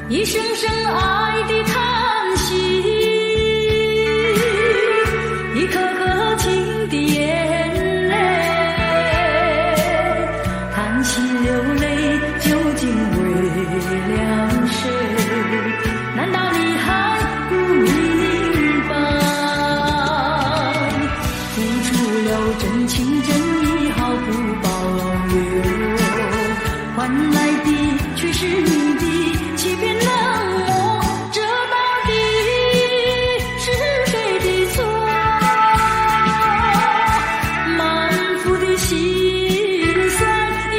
一声声爱的叹息，一颗颗情的眼泪，叹息流泪究竟为了谁？难道你还不明白？付出了真情真意毫不保留，换来的却是你的欺骗冷漠，这到底是谁的错？满腹的心酸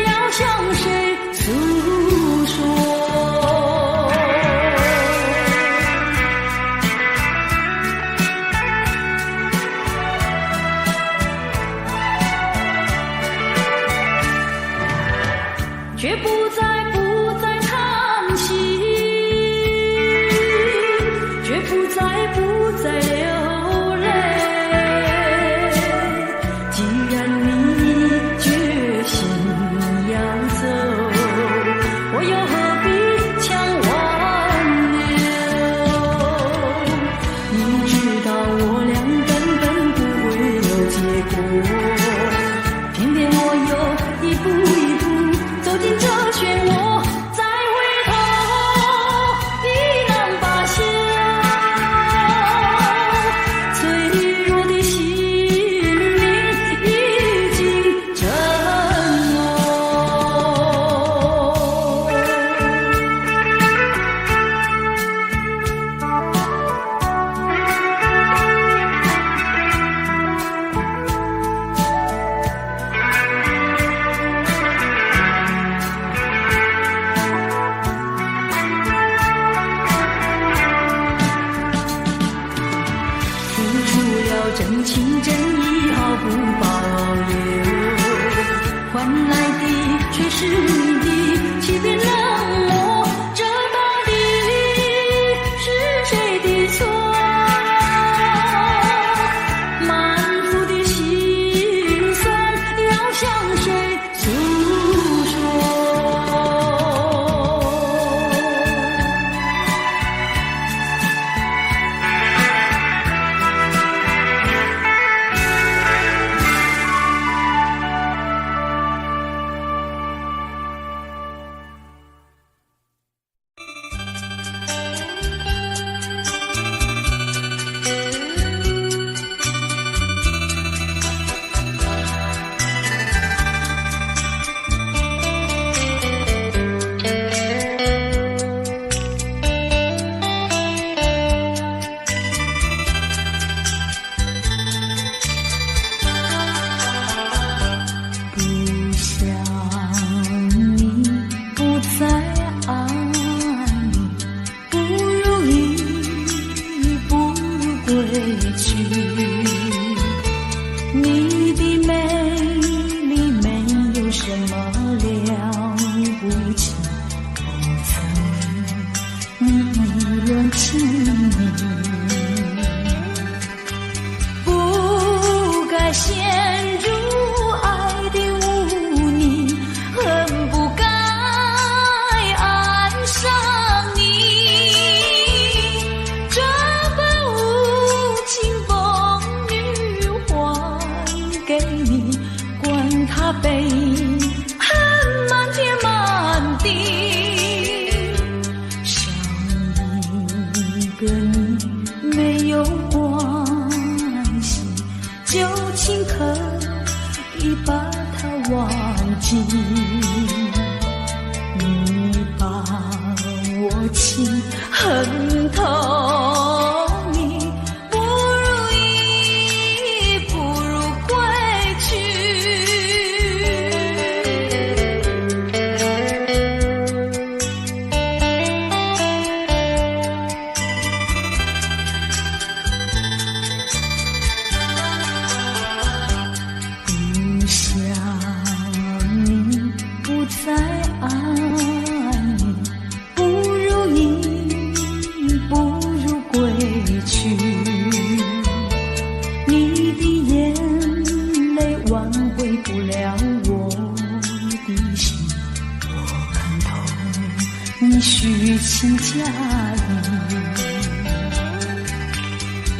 要向谁诉说？却不再叹息，却不再流泪。既然你决心要走，我又何必强挽留？你知道我俩根本不会有结果，偏偏我又一步一步走进这漩涡，再回头已难罢休。脆弱的心灵已经沉沦。真情真意毫不保留，换来的却是你的欺骗冷漠，这到底是谁的错？满腹的心酸要向谁诉说？你的美丽没有什么了不起，不曾意乱情迷，不该陷入爱的污泥，恨不该爱上你。这份无情风雨还给你，管他悲恨满天满地，少一个你没有关系，就请可以把它忘记。你把我情恨透，你不如意，不如归去。不想你，不再爱你，不如意，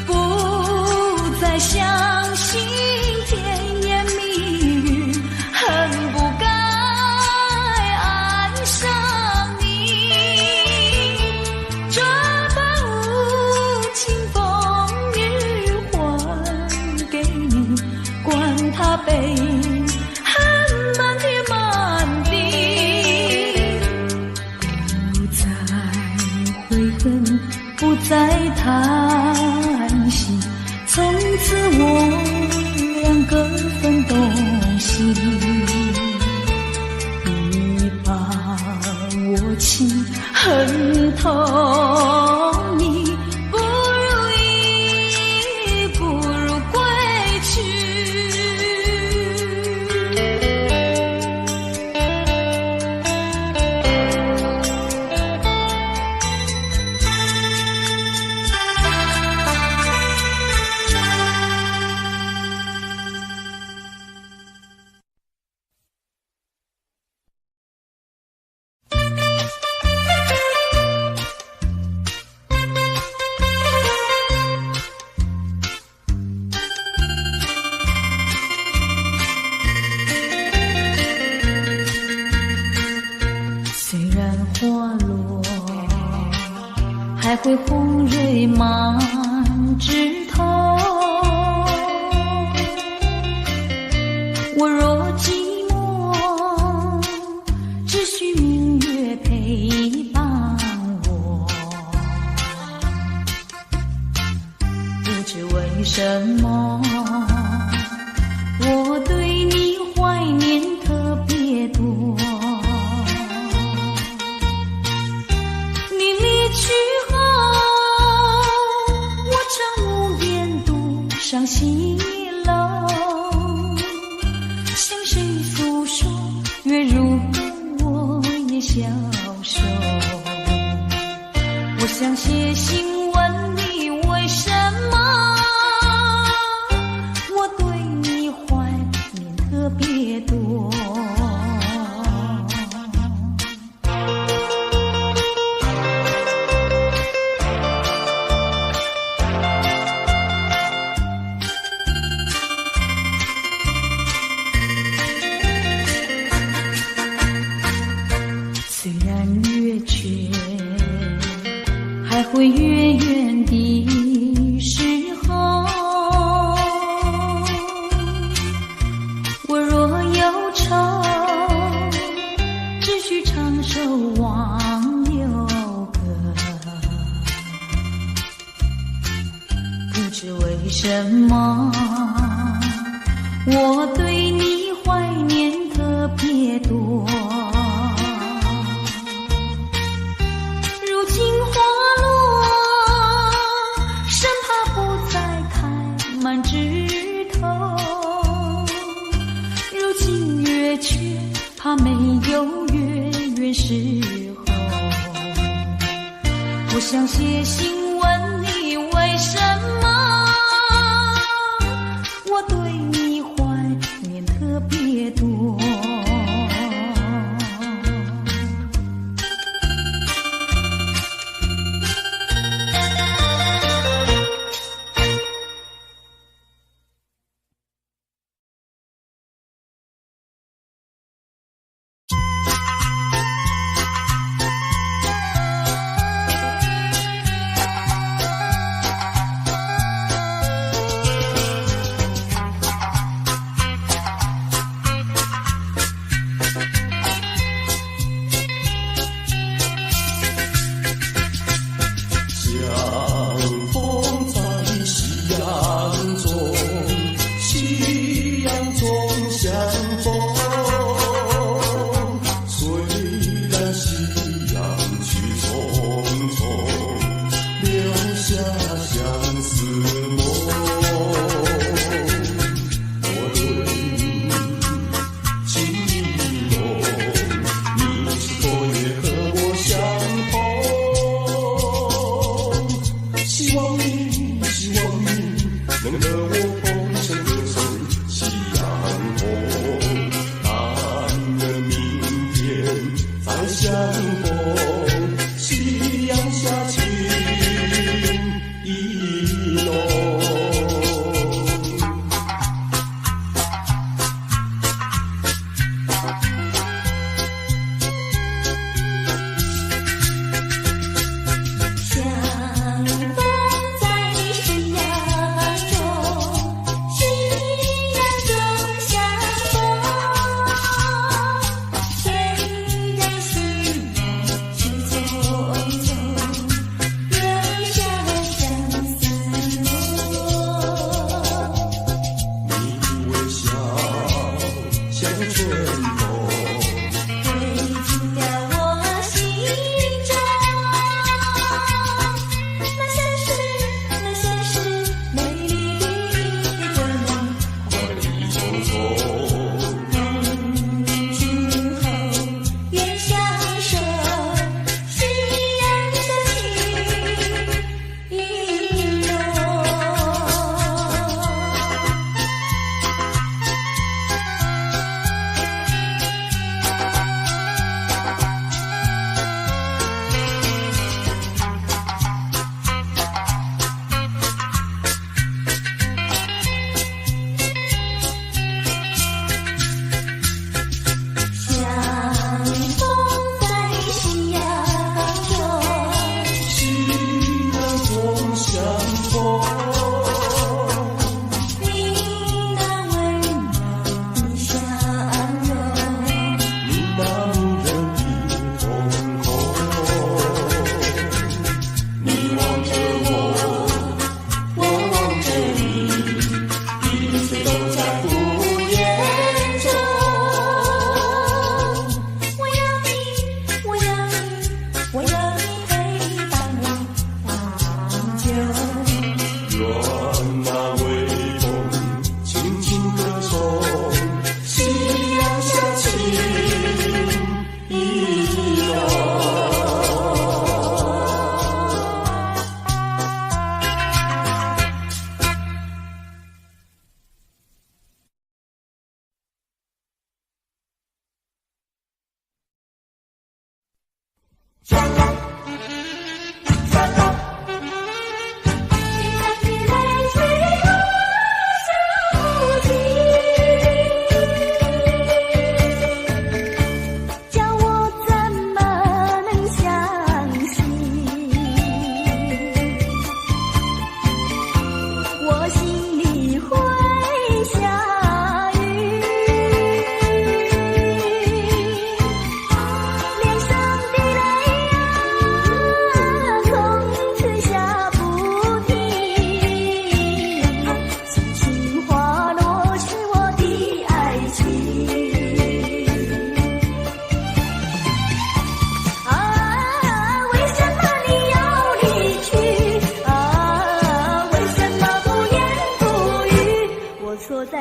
不再相信甜言蜜语，恨不该爱上你。这般无情风雨还给你，管他悲恨满天满地，不再悔恨，不再叹息，从此我俩各分东西。你把我情恨透你，不如意，不如归去。虽然花落，还会红蕊满枝头。我若寂寞，只需明月陪伴我。不知为什么，我对你怀念特别多。上西楼，向谁诉说？月如歌，我也消瘦。我想写信问你，为什么我对你怀念特别多？虽然月缺，还会月圆的时候。我若忧愁，只需唱首忘忧歌。不知为什么，我对你怀念特别多。满枝头，如今月缺，怕没有月圆时候。我想写信问你，为什么我对你怀念特别多？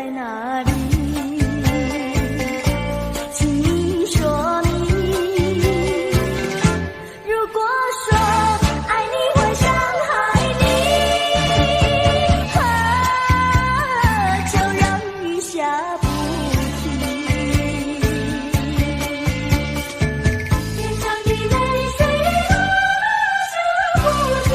哪里？请你说明。如果说爱你会伤害你，就让雨下不停。脸上的泪水落下不停。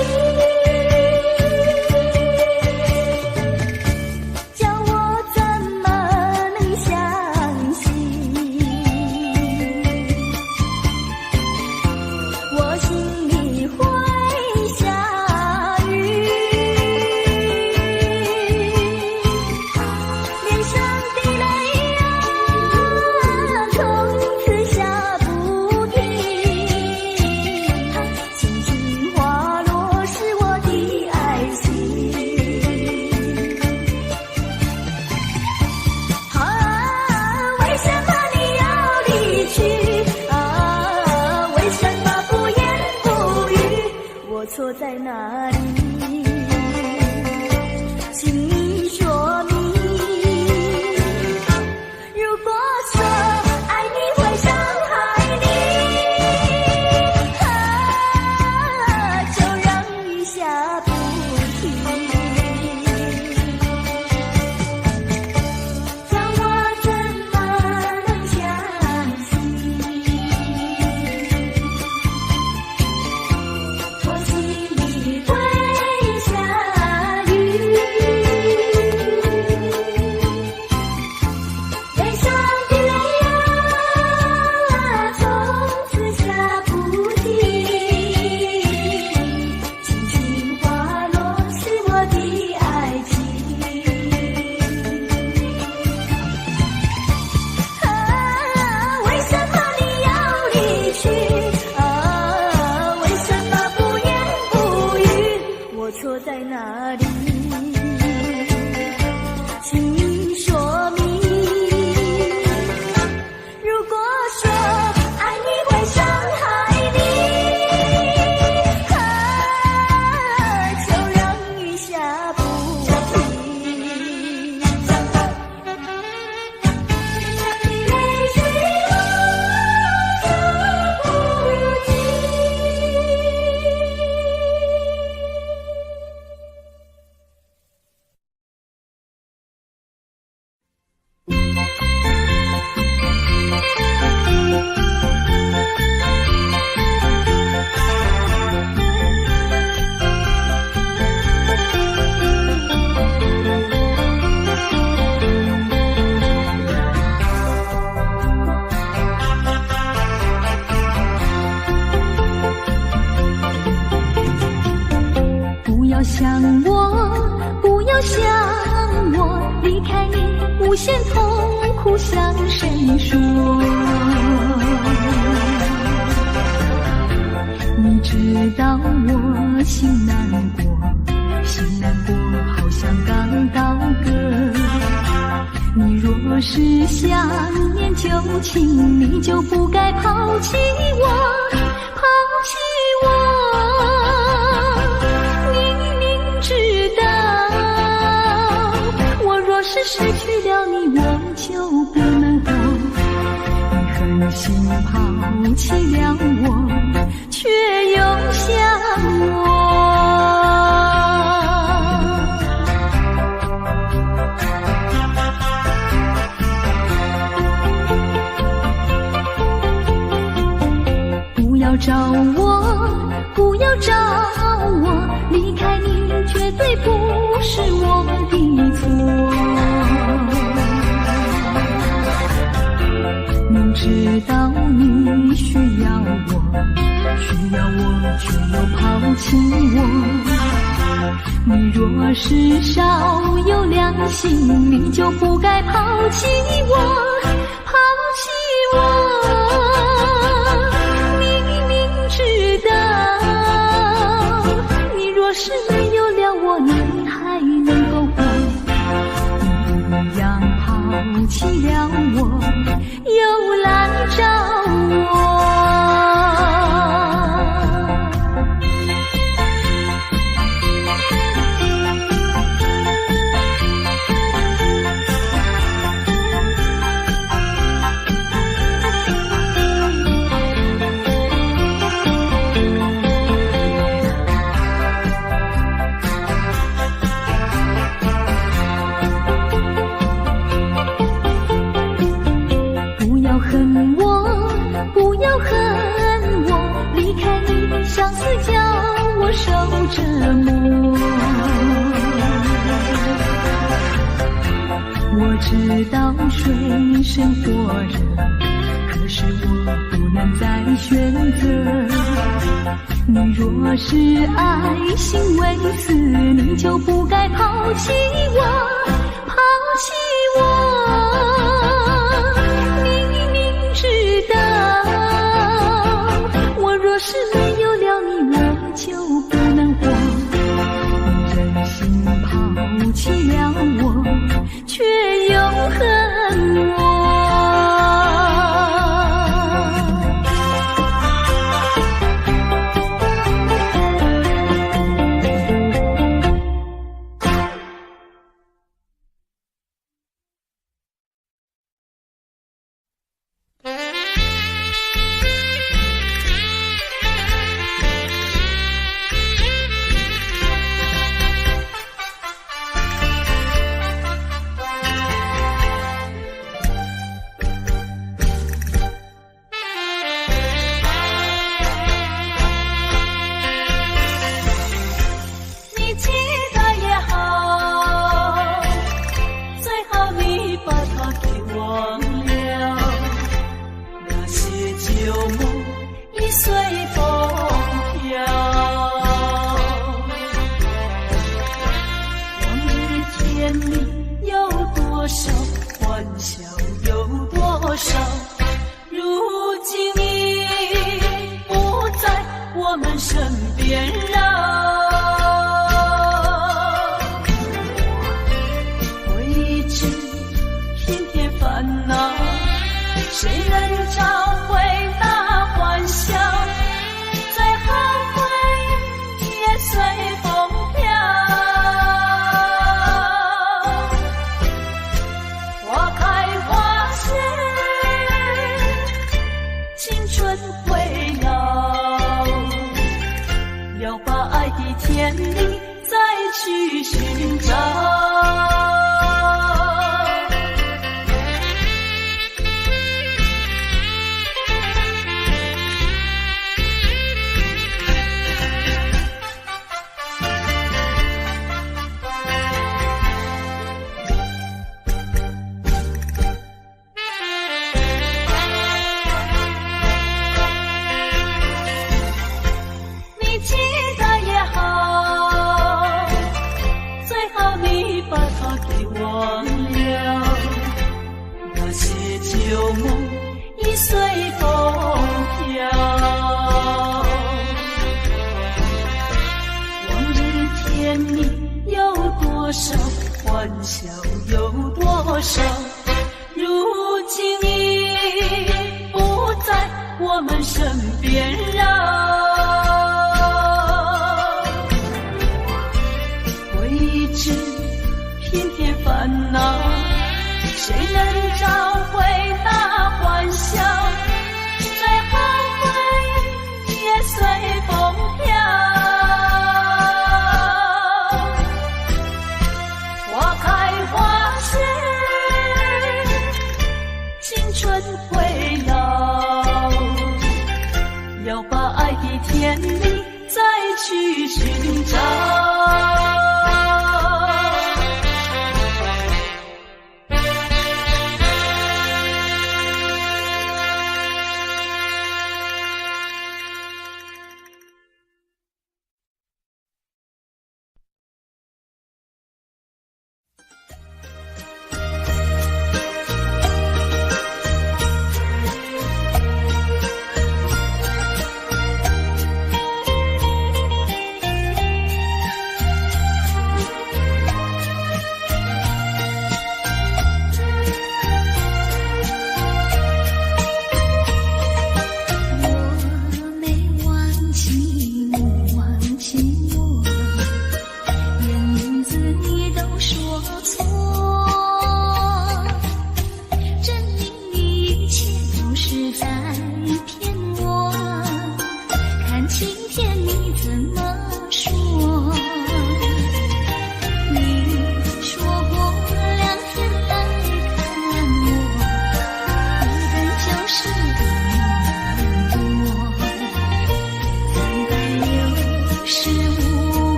错在哪里？请你说明。如果说爱你会伤害你，就让雨下不停。让我怎么能相信？错在哪里？请你说明。如果说爱你会伤害你，就让雨下不停。泪水落下不停。不要想我，不要想我，离开你无限痛苦向谁说？你知道我心难过，心难过好像刚到歌。你若是想念旧情，你就不该抛弃我，抛弃我。是失去了你，我就不能活。你狠心抛弃了我，却又想我。不要找我，不要找我，离开你绝对不是我的错。明知道你需要我，却又抛弃我。你若是少有良心，你就不该抛弃我，抛弃我。明明知道，你若是没有了我，你还能够活。你一样抛弃了我，又来找我。知道水深火热，可是我不能再选择。你若是爱心为此，你就不该抛弃我，抛弃我。你明知道，我若是没有了你，我就不能活。你忍心抛弃了我，却又恨我。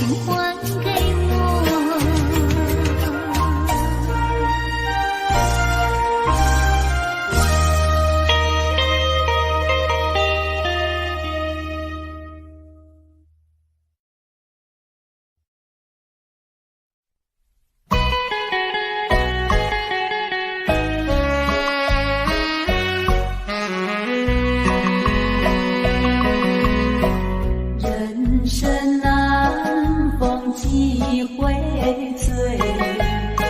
情还给我。人生难逢几回醉，何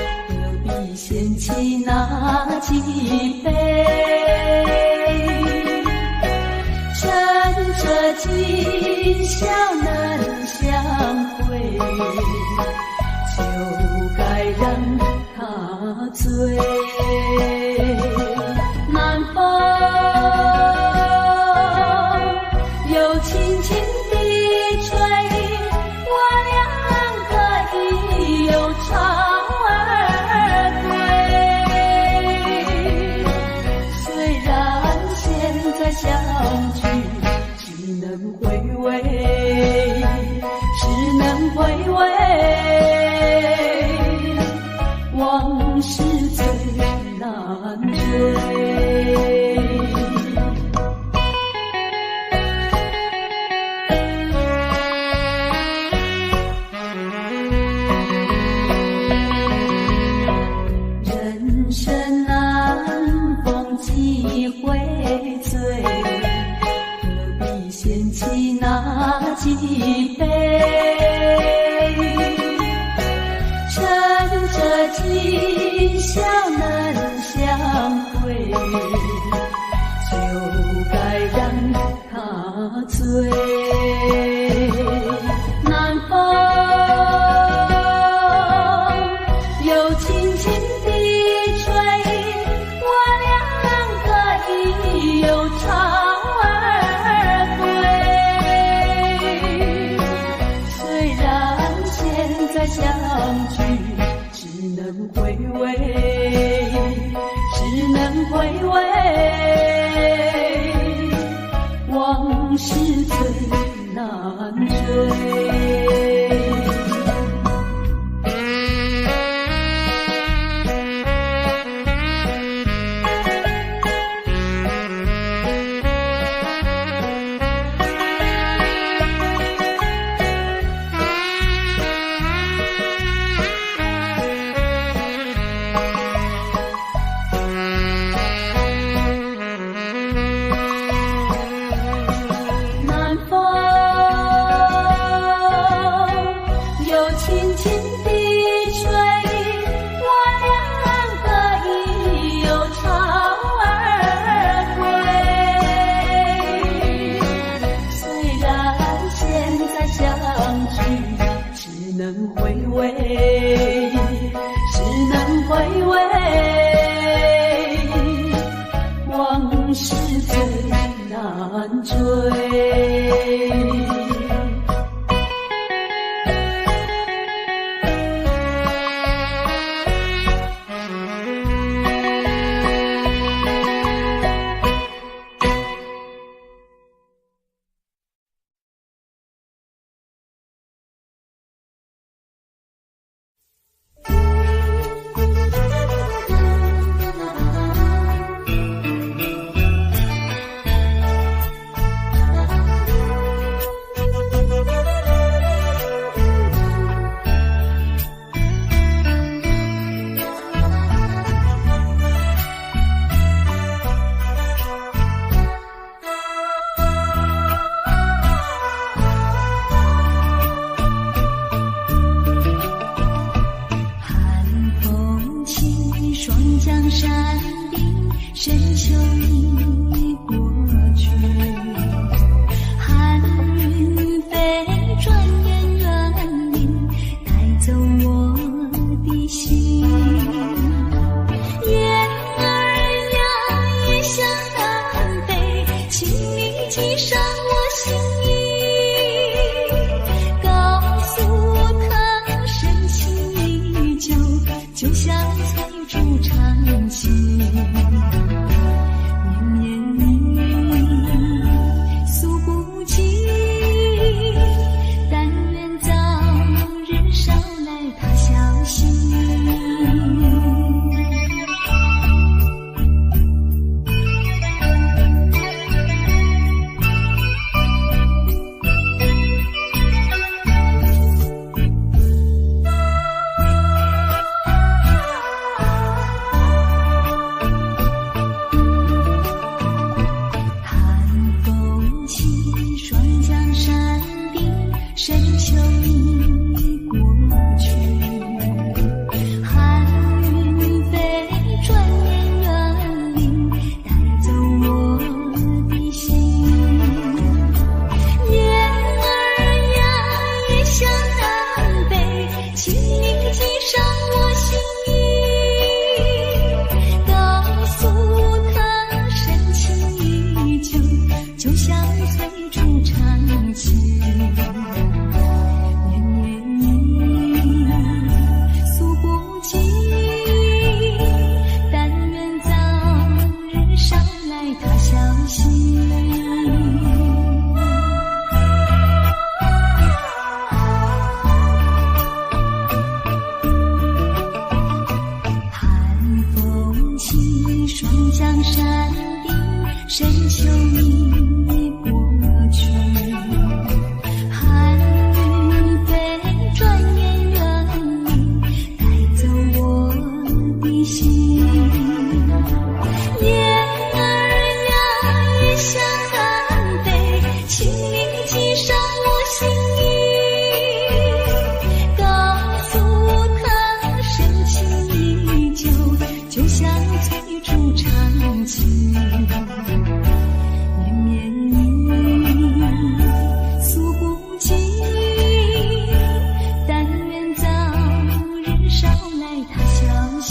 必嫌弃那几杯？趁着今宵难相会，就该让他醉。南风又轻轻地吹，我俩可以有巢而归。虽然现在相聚只能回味，只能回味，往事最难追。人生难逢几回醉，何必嫌弃那几杯？趁着今宵难相会，就该让他醉。南风又轻轻地吹，我俩可以有巢而归。虽然现在相聚只能回味，只能回味，往事最难追。南风又轻轻地吹，我俩可以有巢而归。虽然现在相聚只能回味，只能回味，往事最难追。已过去，寒云飞，转眼远离，带走我的心。雁儿呀，也向南飞，请你寄上我心意，告诉他深情依旧，就像翠竹长青。江山地，深秋已过去，寒云飞，转眼远离，带走我的心。雁儿呀，也向南飞，请你寄上我心意，告诉他深情依旧，就像翠竹长青。绵绵雨诉不尽，但愿早日捎来他消息。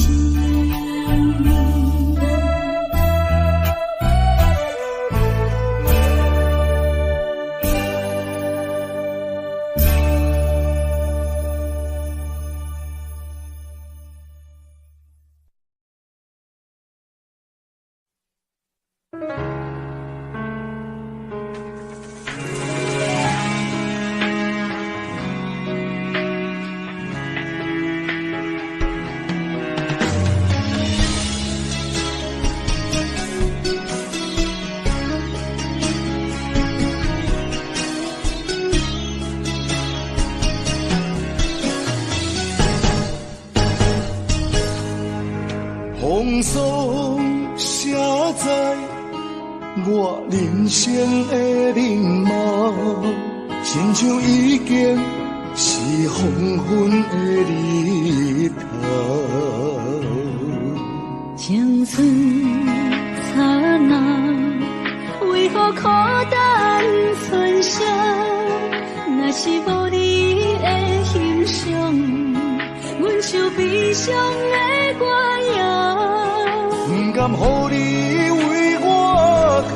风霜写在我人生的面貌，亲像已经是黄昏的日头。青春刹那，为何孤单存剩？若是无你的欣赏，阮就悲伤的歌谣。不甘乎你为我哭，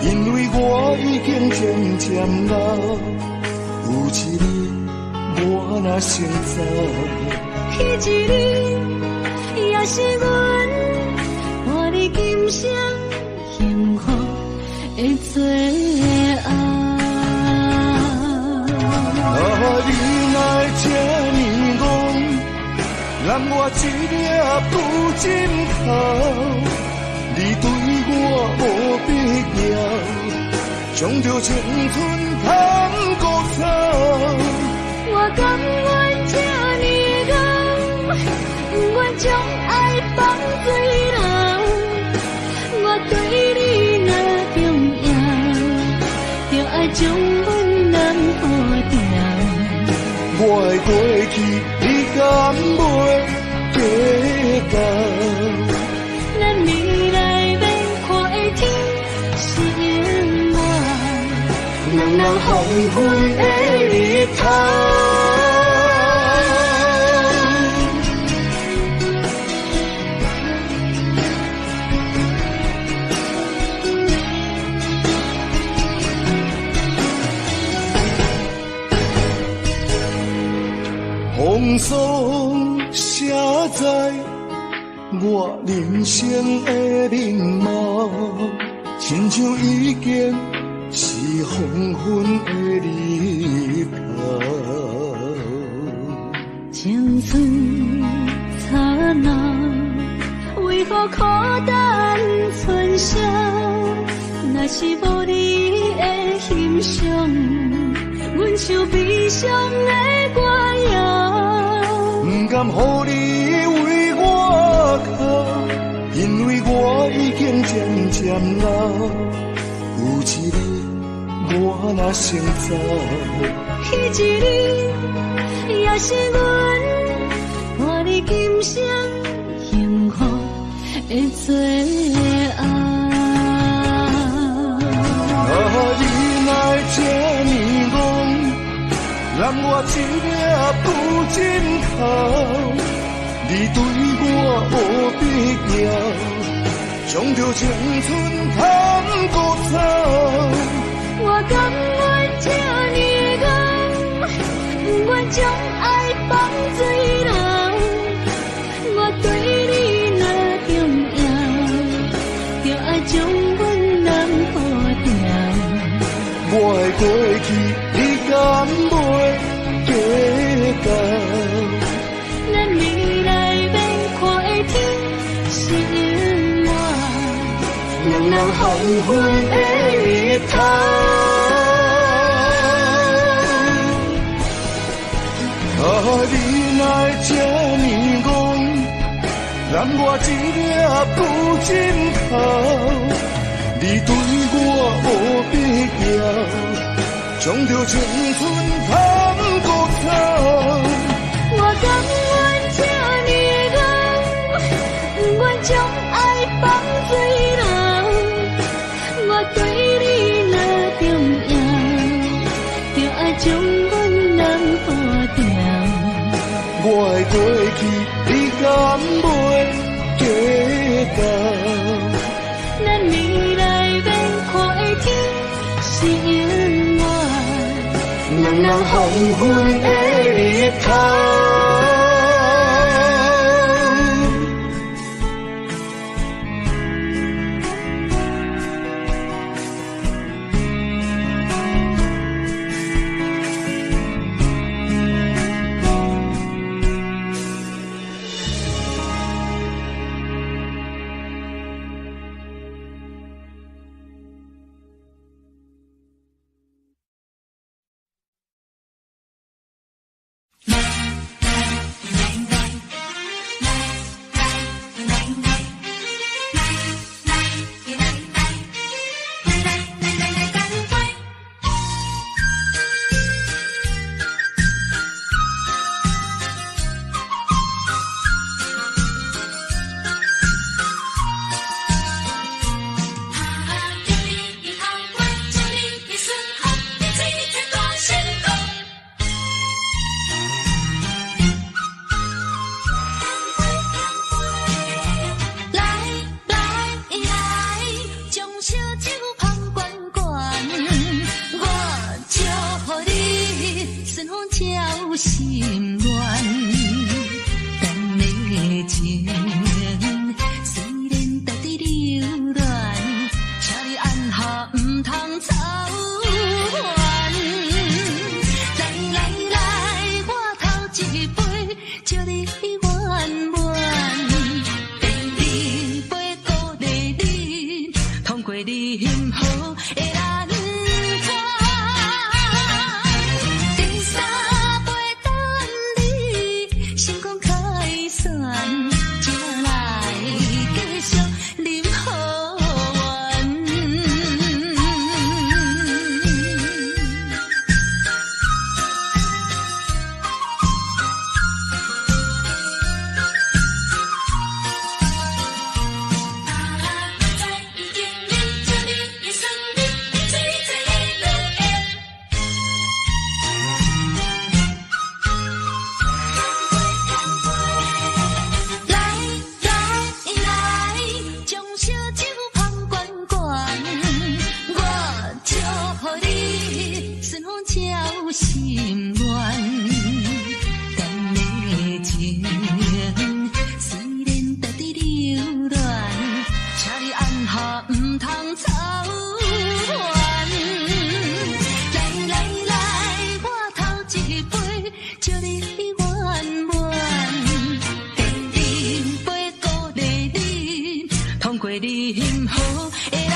因为我已经渐渐老。有一日我若先走，迄一日也是阮伴你今生幸福的最后。你来这呢戆，揽我一粒不枕头。你对我无必要，将着青春贪孤草。我甘愿这呢戆，不愿将爱放水流。我对你若重要，就爱将阮人付掉。我的过去，你敢袂记到？咱未来要看的天是永远，人人黄昏的日头。风霜写在我人生的面貌，亲像已经是黄昏的日头。青春刹那，为何孤单存剩？若是无你的欣赏，阮就悲伤的歌谣。不甘乎你为我哭，因为我已经渐渐老。有一日我若先走，一日，也是阮伴你今生幸福的最爱。你来这呢戆，揽我一粒不枕头，你对我无必要，将着青春贪孤草。我甘愿这呢戆，不愿将爱放水流。我对你若重要，就爱将阮人抱牢。我的过去，你敢袂记到？咱未来免看的天是永远，人人黄昏的日头。你来这呢戆，揽我一粒不枕头，你对我无必要，将着青春贪孤草。我甘愿这呢戆，不愿将爱放水流。我对你若重要，就爱将阮人抱牢。我的过去，你敢袂记到？咱未来免看的天是永远，人人黄昏的日头。心乱，等的情虽然在地流乱，请你按下唔通操烦。来来来，我头一杯，祝你圆满。第二杯鼓励你，通过你幸福的人。心乱，等的情虽然在地流乱，请你按下唔通操烦。来来来，我头一杯，祝你圆满。第二杯鼓励你，通过你幸福的人。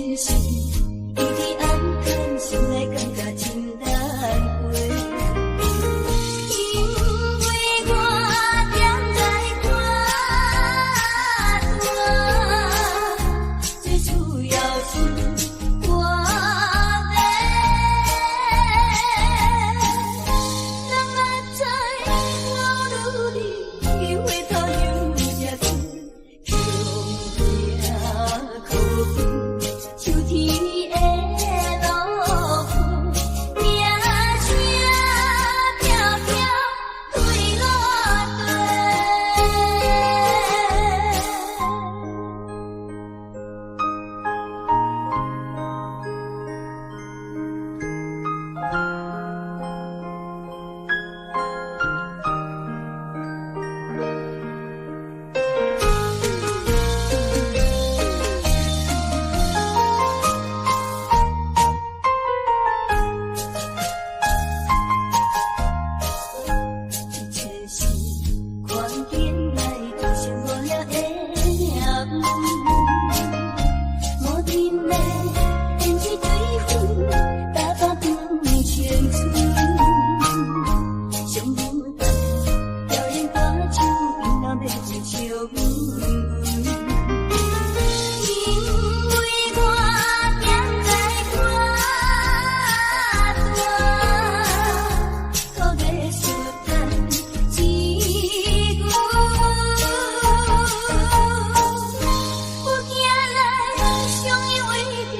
真实，伊伫暗淡心内感觉真难过。因为我踮在关大，最主要是我的。人啊知我努力，回头又吃苦，强拼苦拼，受天的落雨，名声飘飘对落地。一切是看见来就想无了的夜雾，无停的胭脂对分，大把长青春。上舞台表演歌唱，因那要接笑阮。因为我踮在关大，土地树干一句，我行来相依为命，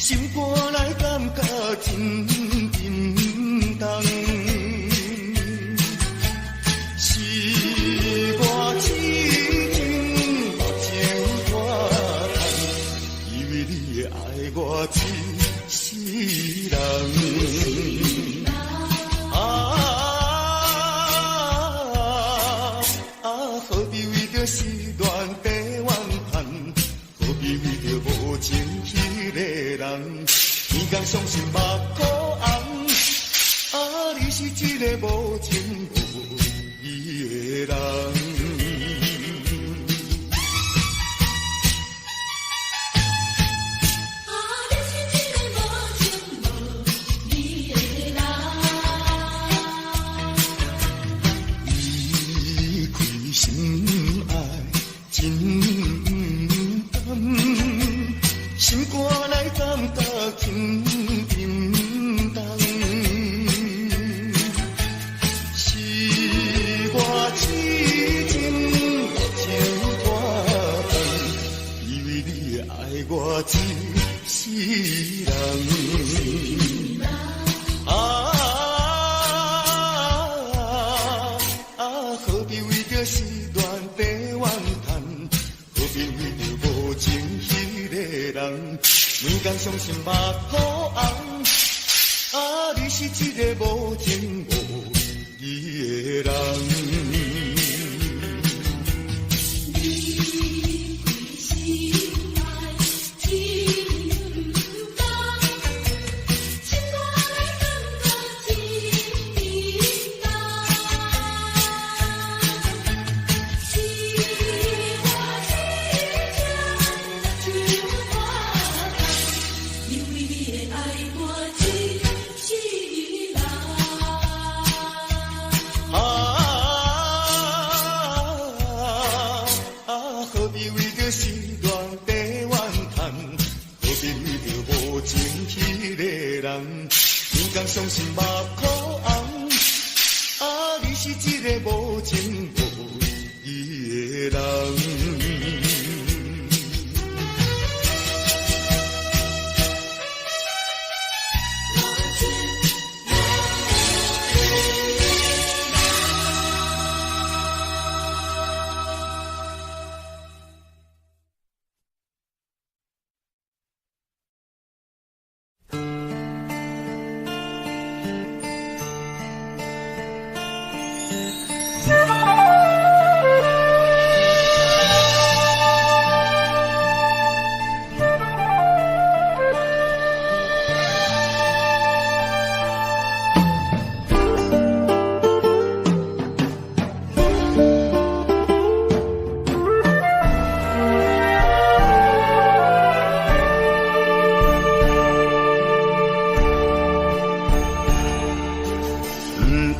心肝内感觉真沉重。是我痴情目睭大叹，以为你会爱我一世人。何必为着时段地怨叹？何必为着无情迄个人？天公伤心目眶红，你是一个无情无义的人。心肝内感觉轻沉重，是我痴情目睭大叹，以为你会爱我一世人。何必为着时段地怨叹？何必为着无情迄个人？每天伤心目眶红，你是一个无情无义的人。何必为着时段地怨叹？何必为着无情迄个人？天公伤心目眶红，你是一个无情无义的人。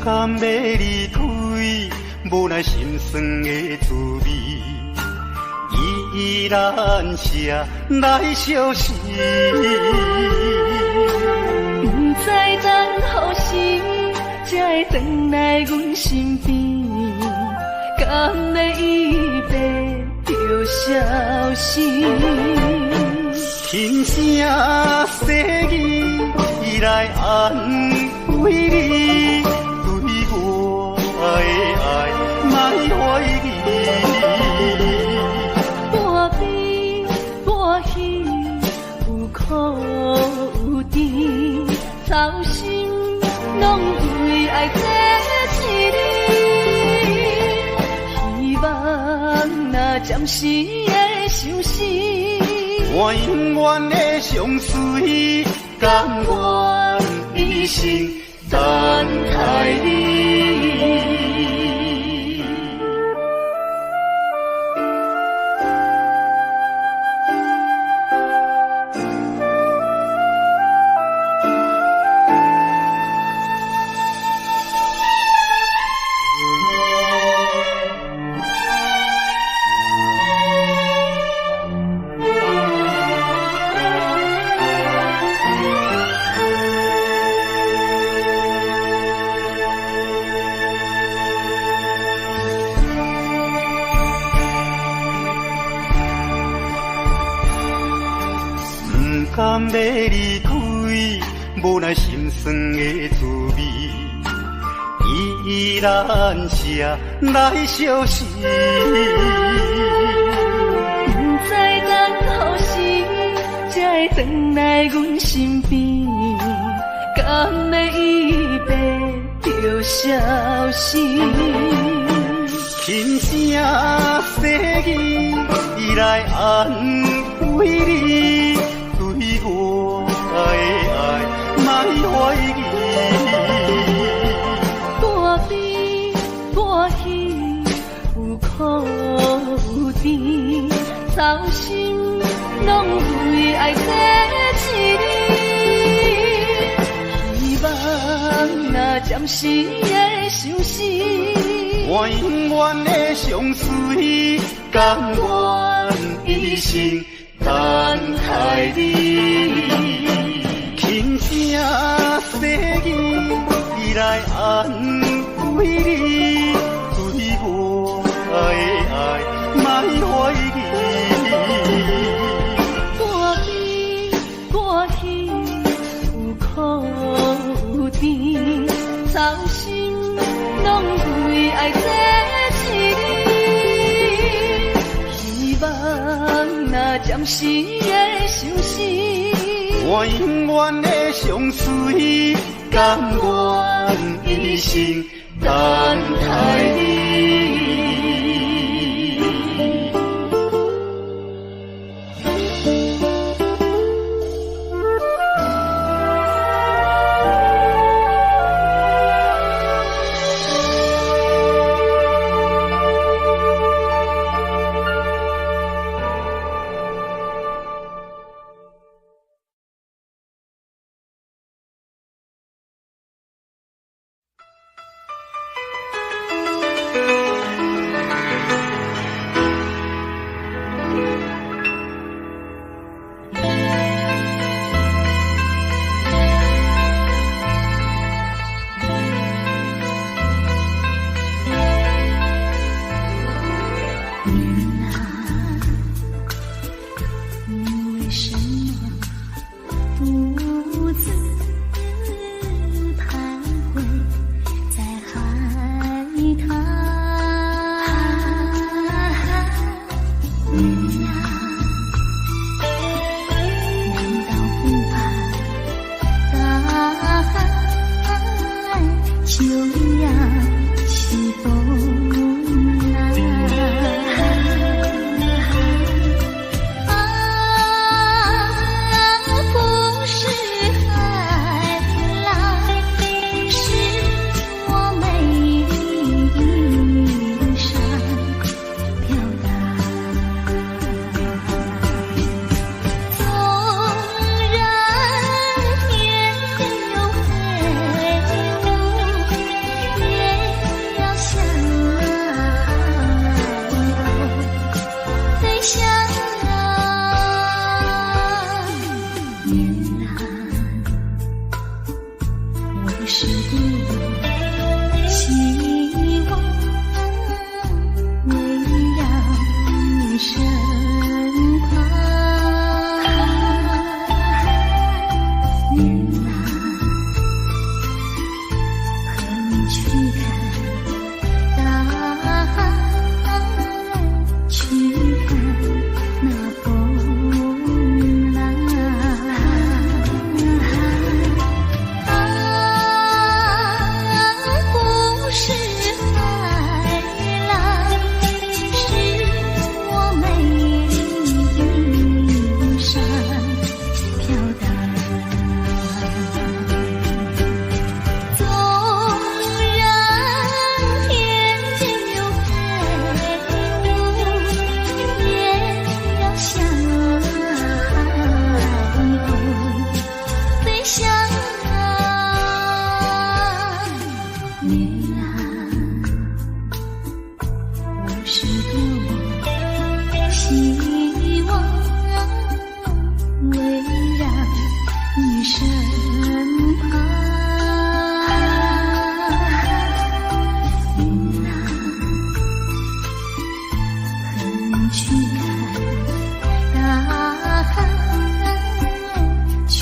甘要离开，无奈心酸的滋味，依然写来相思。不知等何时才会回来阮身边，甘要一别就消失。轻声细语来安慰你。我的爱，莫怀疑。半悲半喜，有苦有甜，操心拢为爱这一日。希望若暂时的相思，我永远的相随，甘愿一生等待你。离开，无奈心酸的滋味，依然写来相思。不知等何时才会回来阮身边，敢会伊白着消失？轻声细语，伊来安慰你，对我的爱莫怀疑。半悲半喜，有苦有甜，操心拢为爱这一日，希望若暂时的相思。我永远的相随，甘愿一生等待你。轻声细语，伊来安慰你，对我的爱莫怀疑。半悲半喜，有苦有甜，操心拢为爱这一日，希望若暂时的相思。我永远的相随，甘愿一生等待你。去看大海，去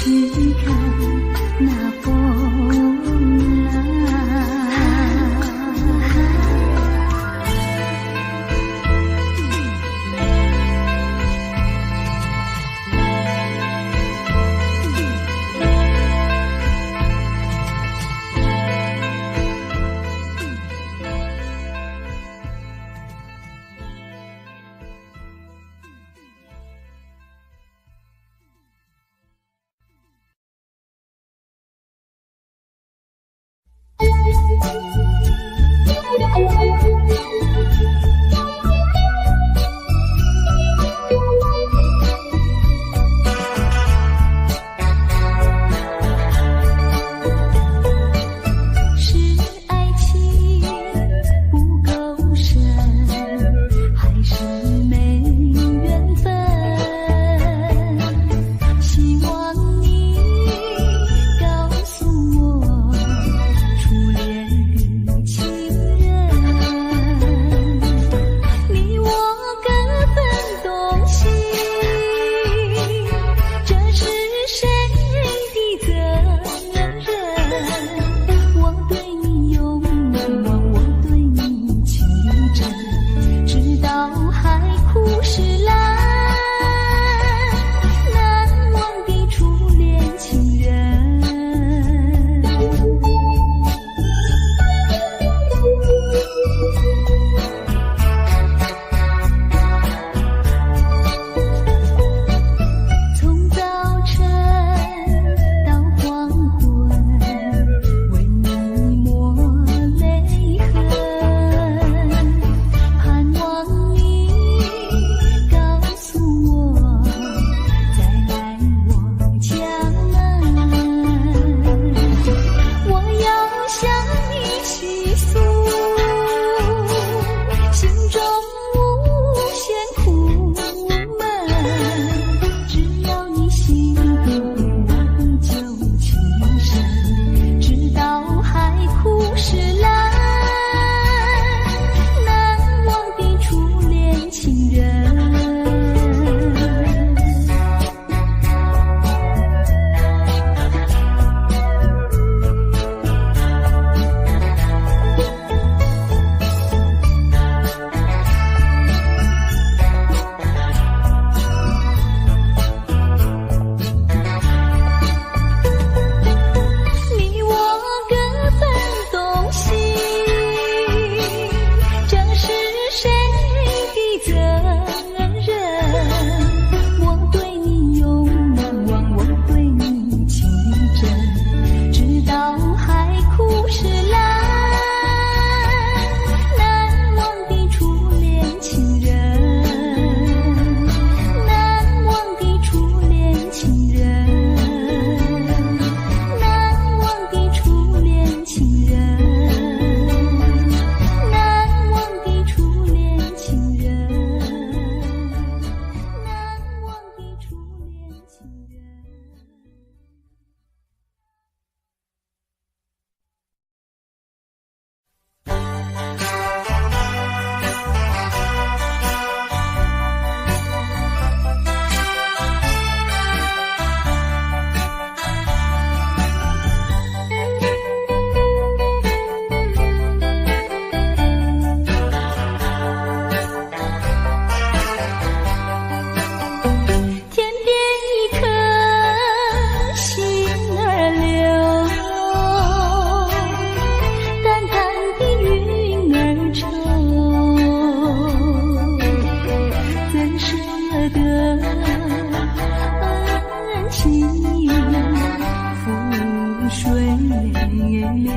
流。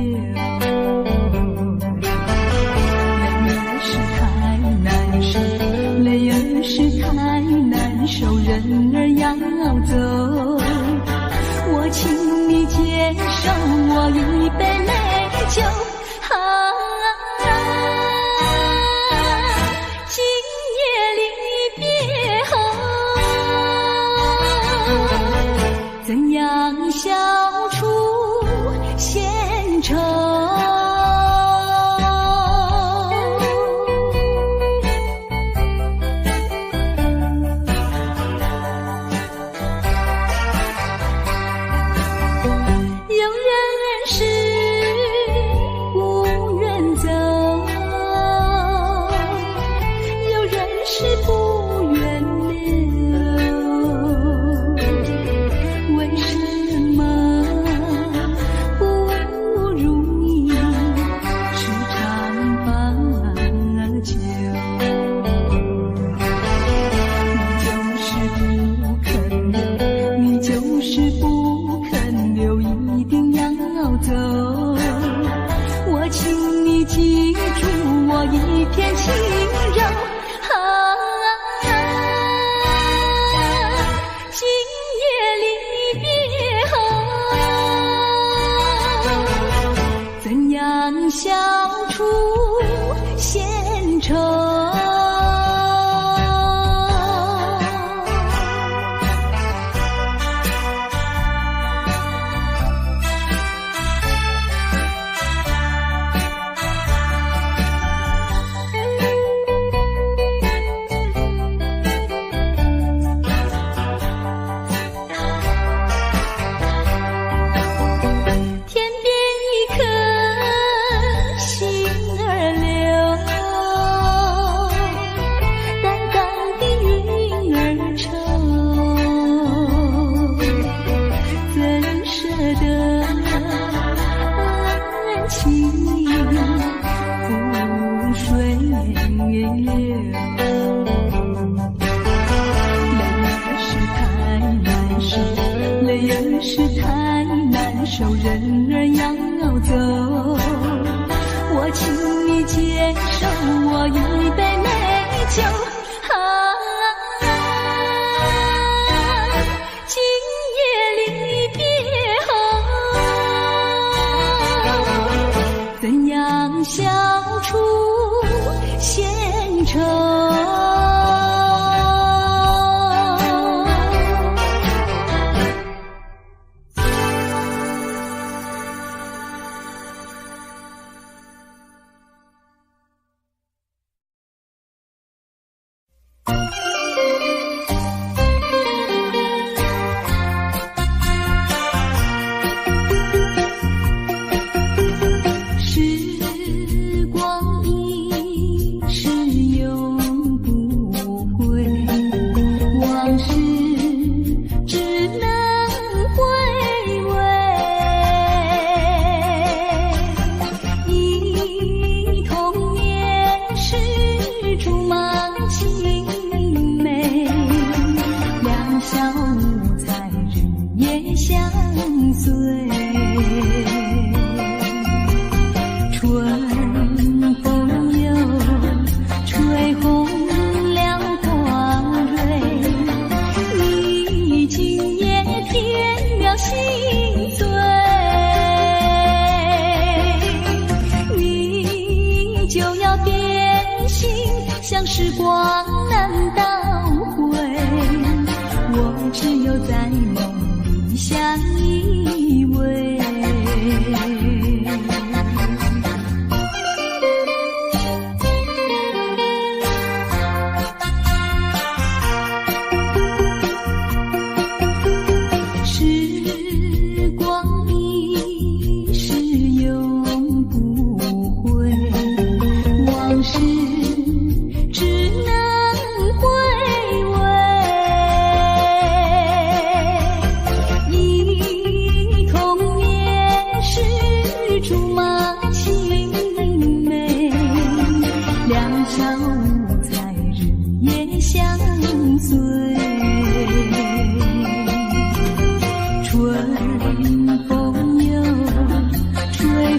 泪儿是太难受，泪儿是太难受，人儿要走。我请你接受我一杯美酒。今夜离别后，怎样消除闲愁？有人是不愿走，有人是不愿留。为什么不如意时常把酒？你就是不肯留，一定要走。我请你记住我一片轻柔。今夜离别后，怎样消除闲愁？是太难受，人儿要走。我请你接受我一杯美酒。今夜离别后，怎样消除闲愁？像时光难倒回，我只有在梦里相依偎。时光一逝永不回，往事春风又吹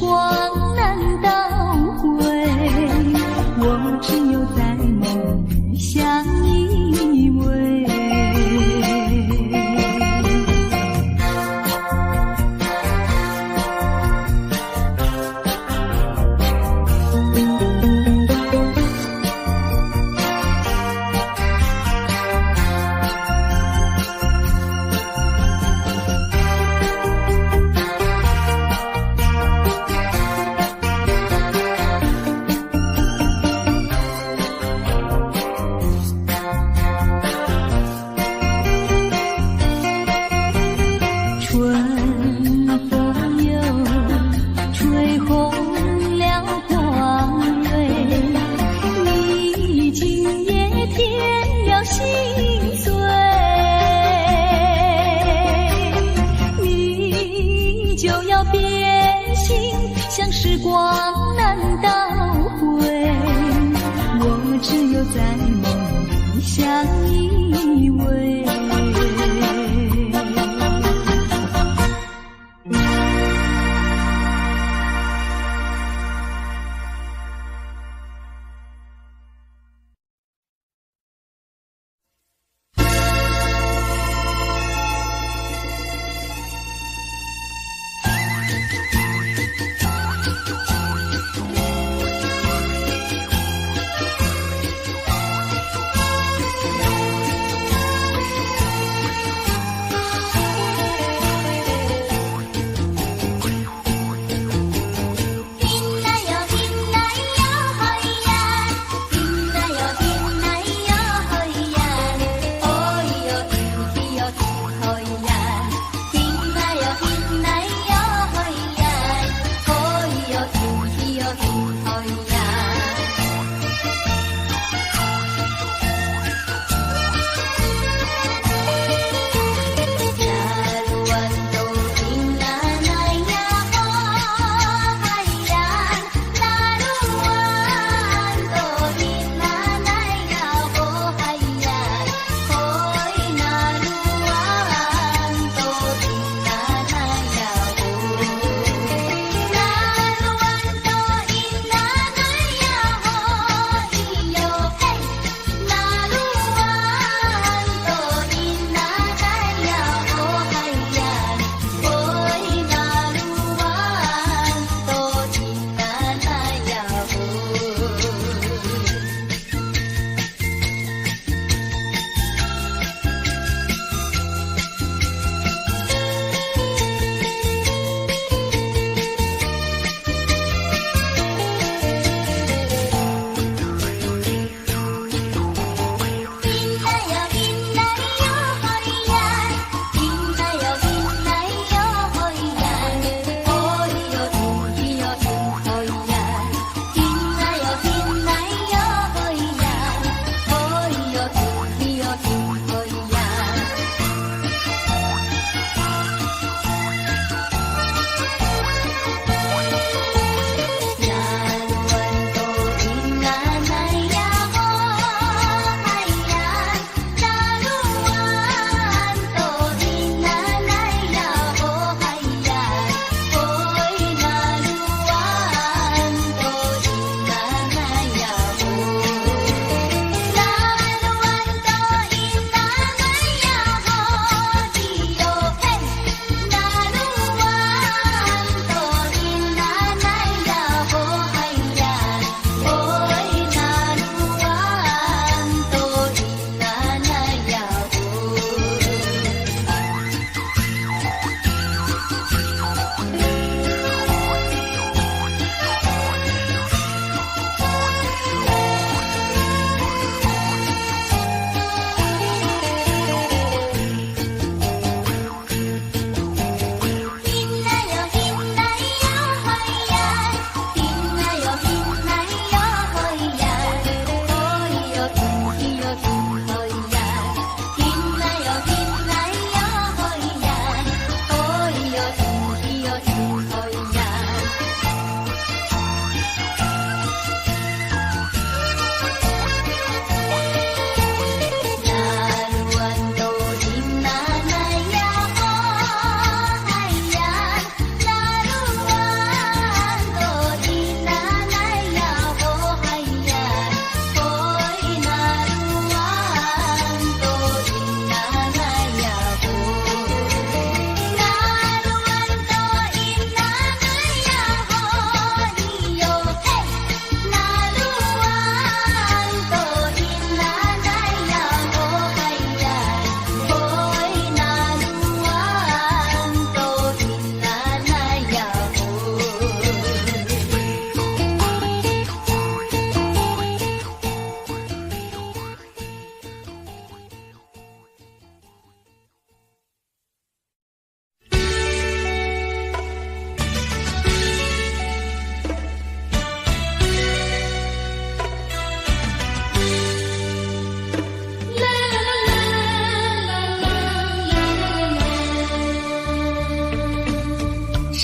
光难倒回，我只有在梦里相依偎。像时光难倒回，我只有在梦里相依偎。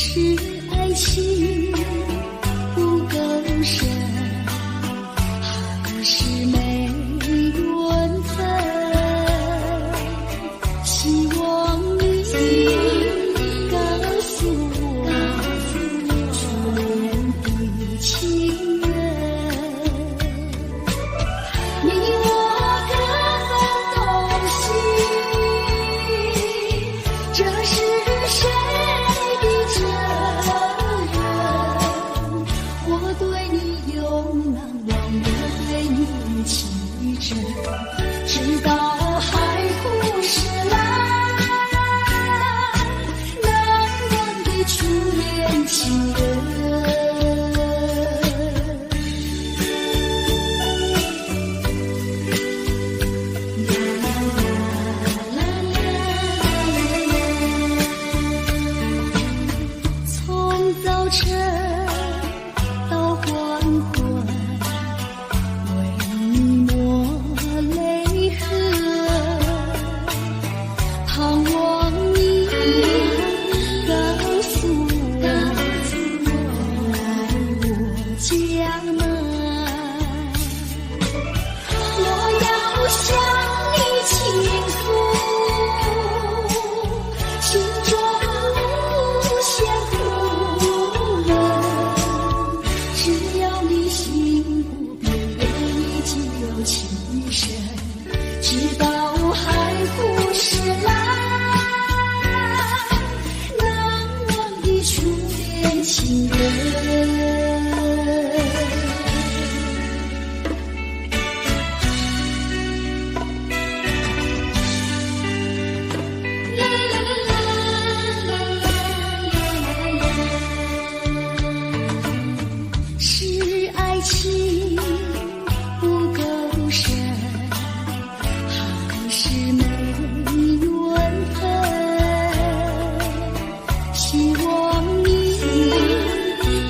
是爱情不够深，还是没缘分？希望你告诉我，初恋的情人，你我各分东西，这是谁的责任？我对你永难忘，我对你情真，直到海枯石烂，难忘的初恋情人。从早晨到黄昏，为你抹泪痕，盼望你告诉我，来我家门。我要向你倾诉心中无限苦闷，只要你心不变，你就情深，直到海枯石烂，难忘的初恋情人。是爱情不够深，还是没缘分？希望你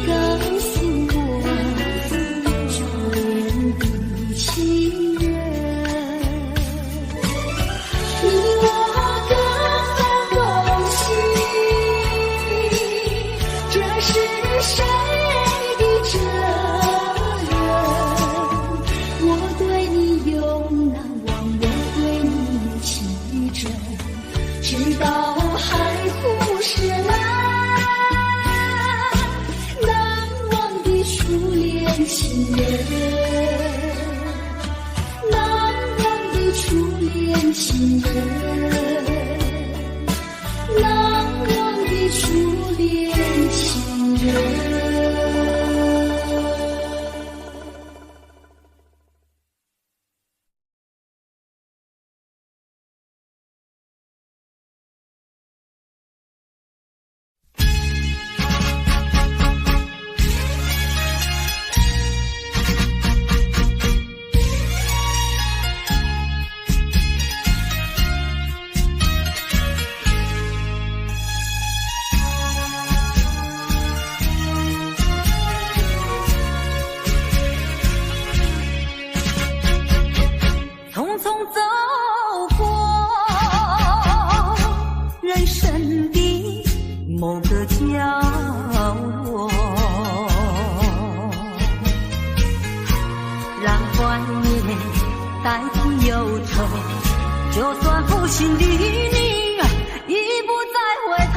告诉我，初恋的情人，你我各分东西，这是谁的责任？我对你永难忘，我对你情真，直到海枯石烂，难忘的初恋情人，难忘的初恋情人，难忘的初恋情人。匆匆走过人生的某个角落，让怀念代替忧愁，就算负心的你已不再回头，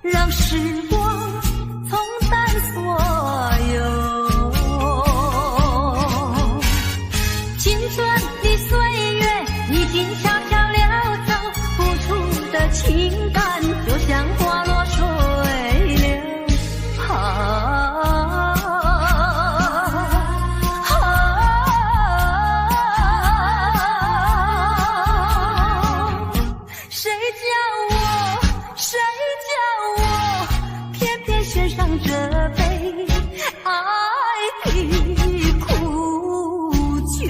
让时光冲淡所有。青春的岁月已经悄悄溜走，付出的情感就像花落水流。谁叫我偏偏献上这杯爱的苦酒？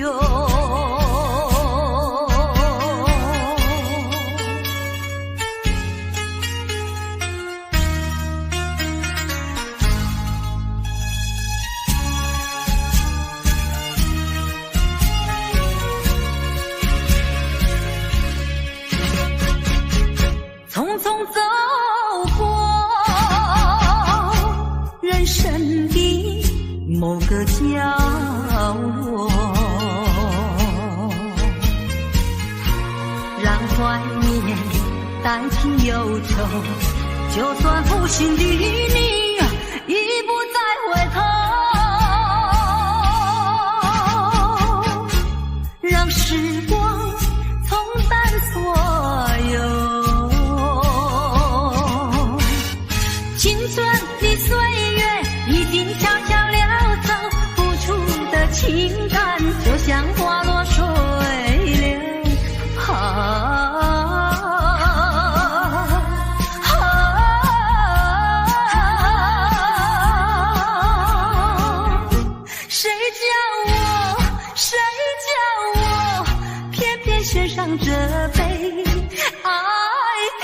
怀念，但情忧愁。就算负心的你，已不再回头。让时光冲淡所有，青春的岁月已经悄悄溜走，付出的情感就像花落水流。献上这杯爱的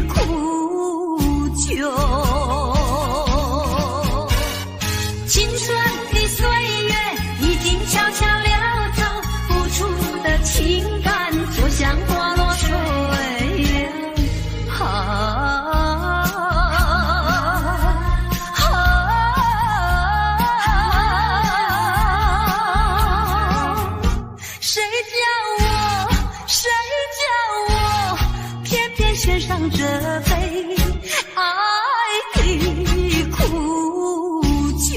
苦酒，青春的岁月已经悄悄溜走，付出的情感就像花落水流。献上这杯爱的苦酒。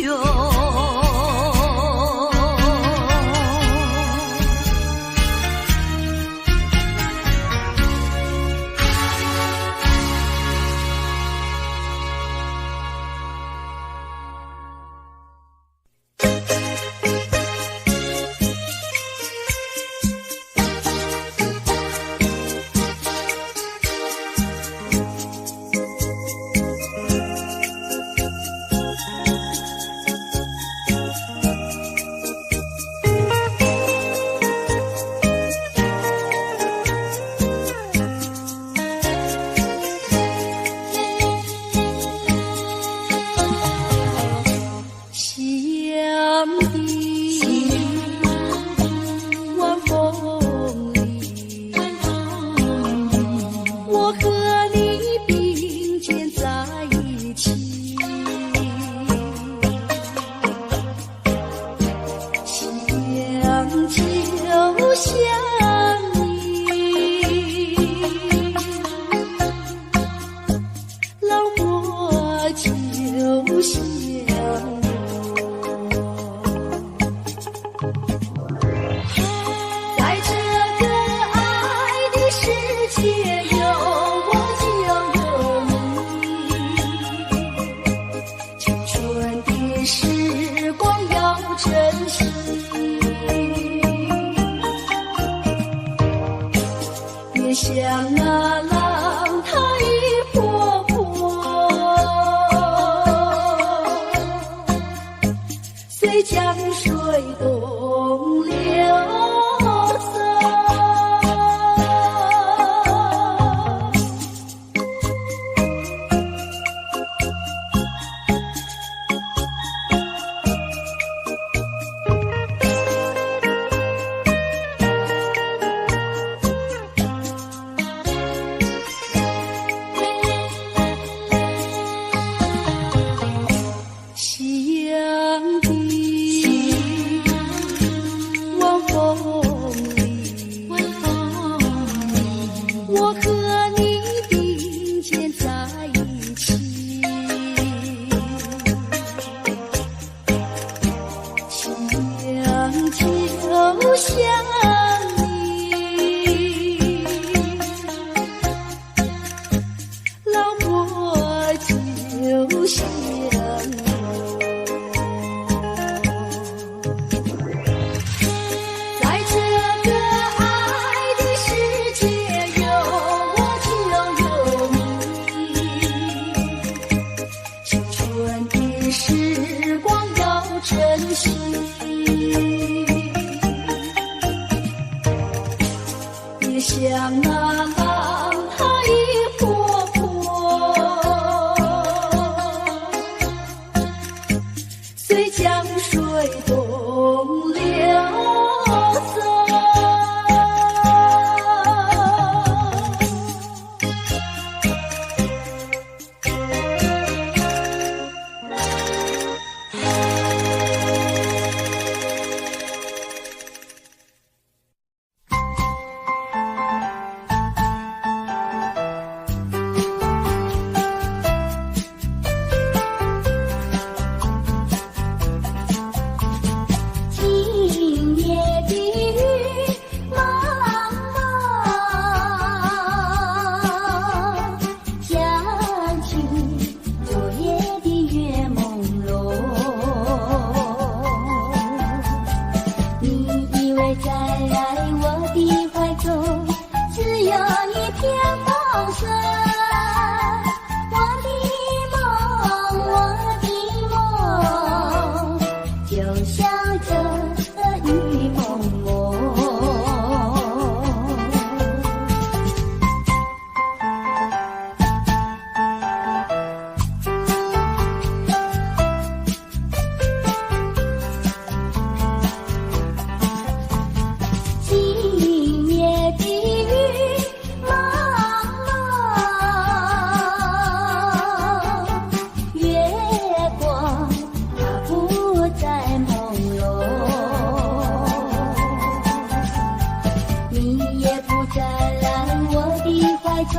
怀中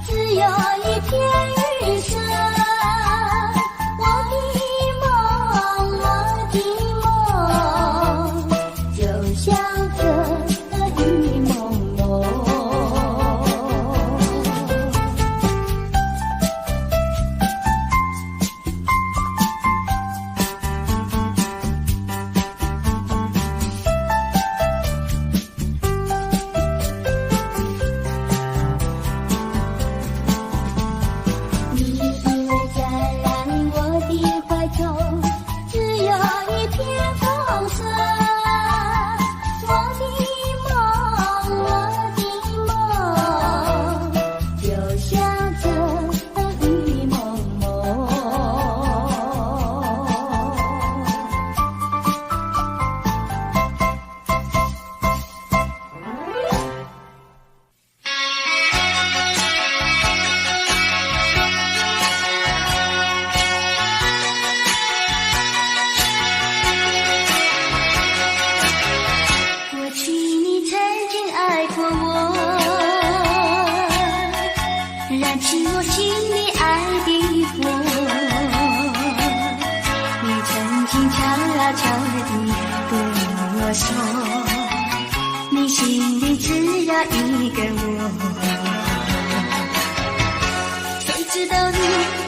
只有一片云色。我的梦，就像这雨蒙蒙。你心里只有一个我，谁知道你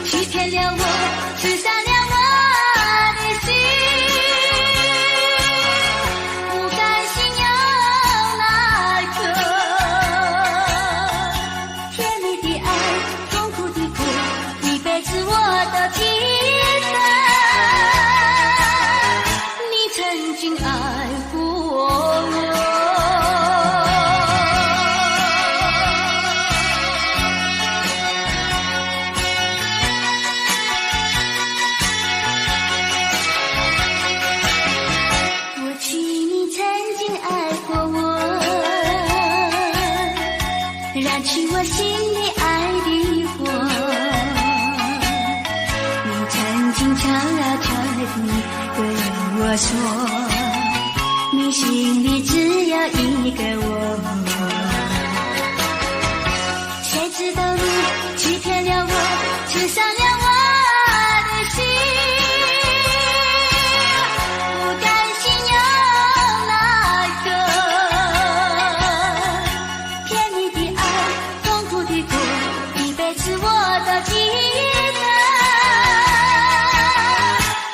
欺骗了我，刺伤了我的心，不甘心有那颗甜蜜的爱，痛苦的苦，一辈子我都记得。你曾经爱过我。燃起我心里爱的火，你曾经悄悄地对我说，你心里只有一个我，谁知道你欺骗了我，刺伤了我的心，不甘心有那个甜蜜的爱，痛苦的苦，一辈子我都记得。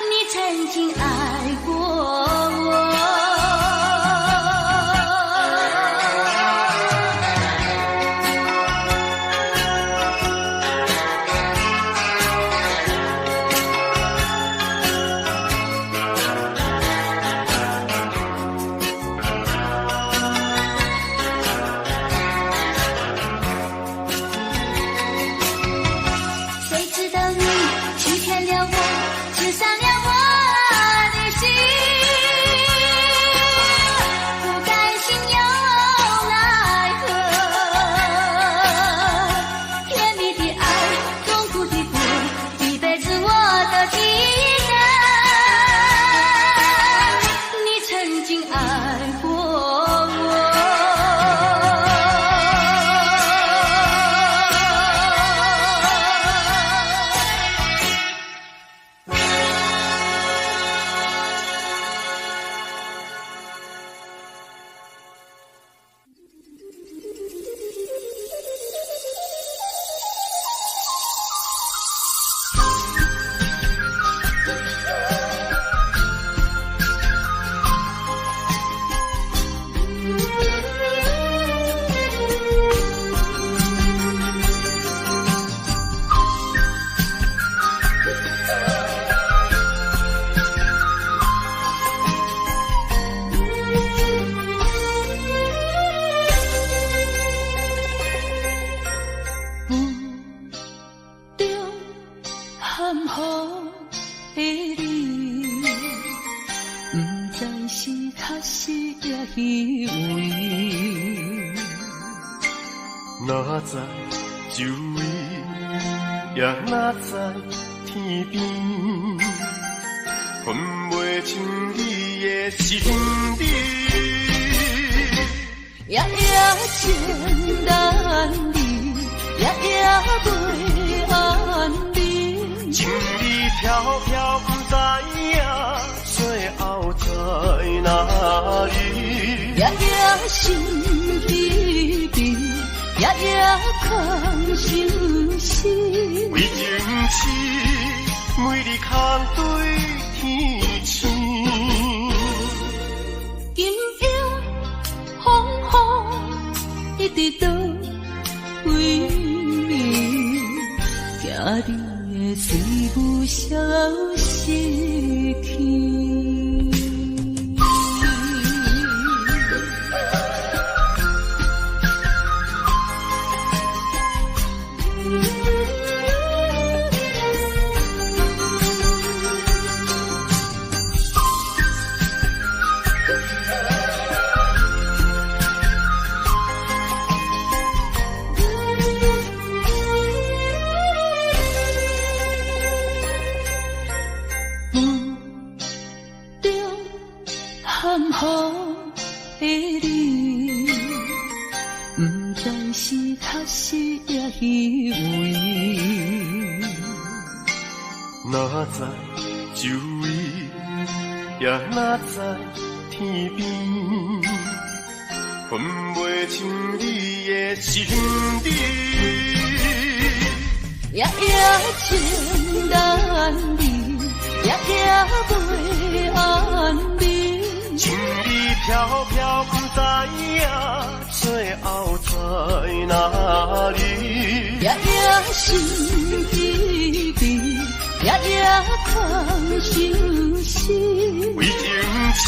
你曾经爱过我。谁知道你欺骗了我，刺伤了我的心，不甘心有奈何，甜蜜的爱，痛苦的苦，一辈子我都记得。你曾经爱过我。含糊的你，不知是确实也虚伪。哪知周围，也哪知天边，分袂清你的心理。夜夜情难离，夜夜袂安宁。情意飘飘，不知影最后在哪里？夜夜心悲悲，夜夜空相思。为情痴，每日空对天星。今夜风雨一直倒为你，惊你的水不消息去。哪知周围，也哪知天边，分袂清你的心理。夜夜情难离，夜夜袂安宁。情意飘飘，不知影最后在哪里？夜夜心悲悲，夜夜空相思。为情痴，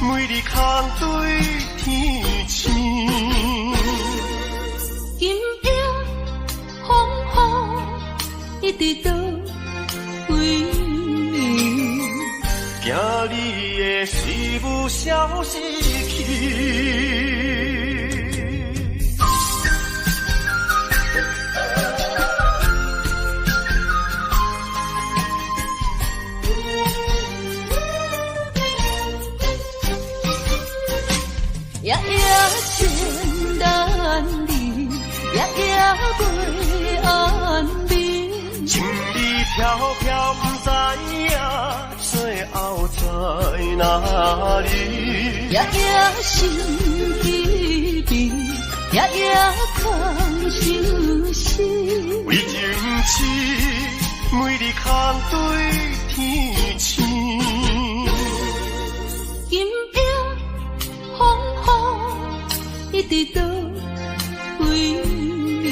每日空对天星。今夜风雨一直倒为你，惊你的水不消息去。夜夜情难离，夜夜袂安宁。情意飘飘，不知影最后在哪里？夜夜心悲悲，夜夜空相思。为情痴，每日空对天星。今夜风雨一直倒为你，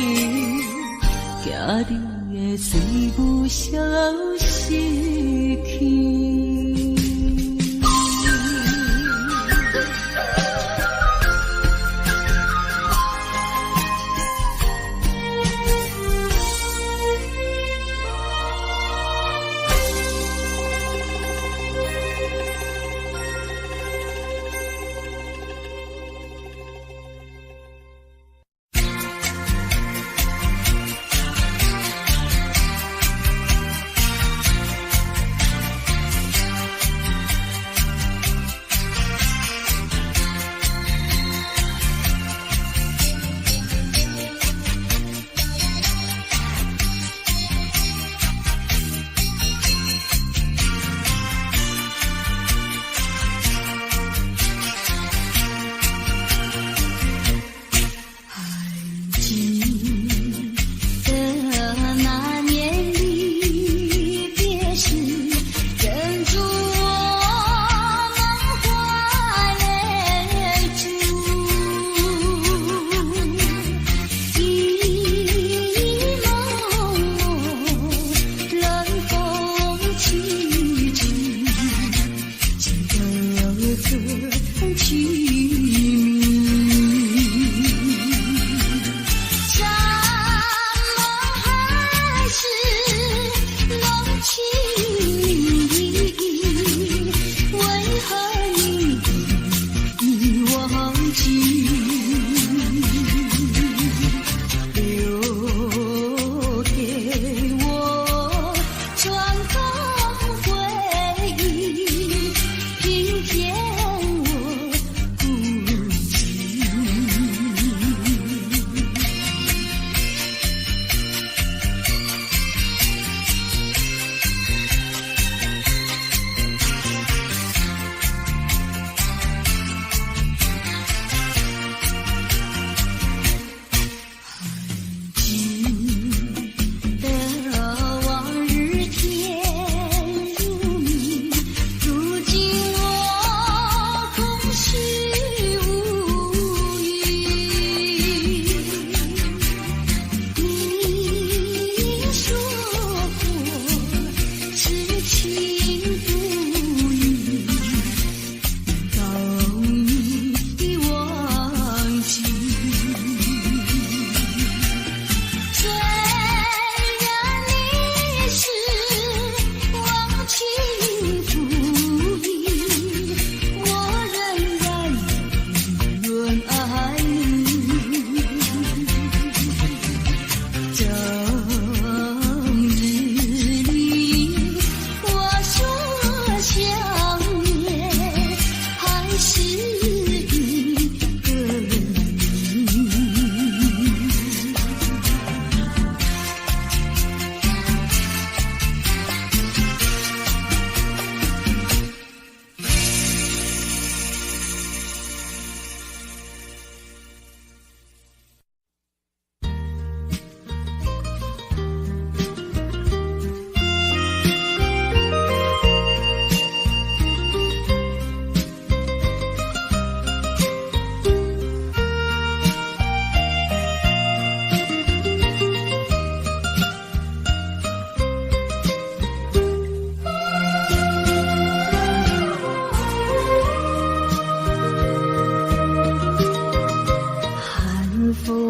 惊你的水不消息去。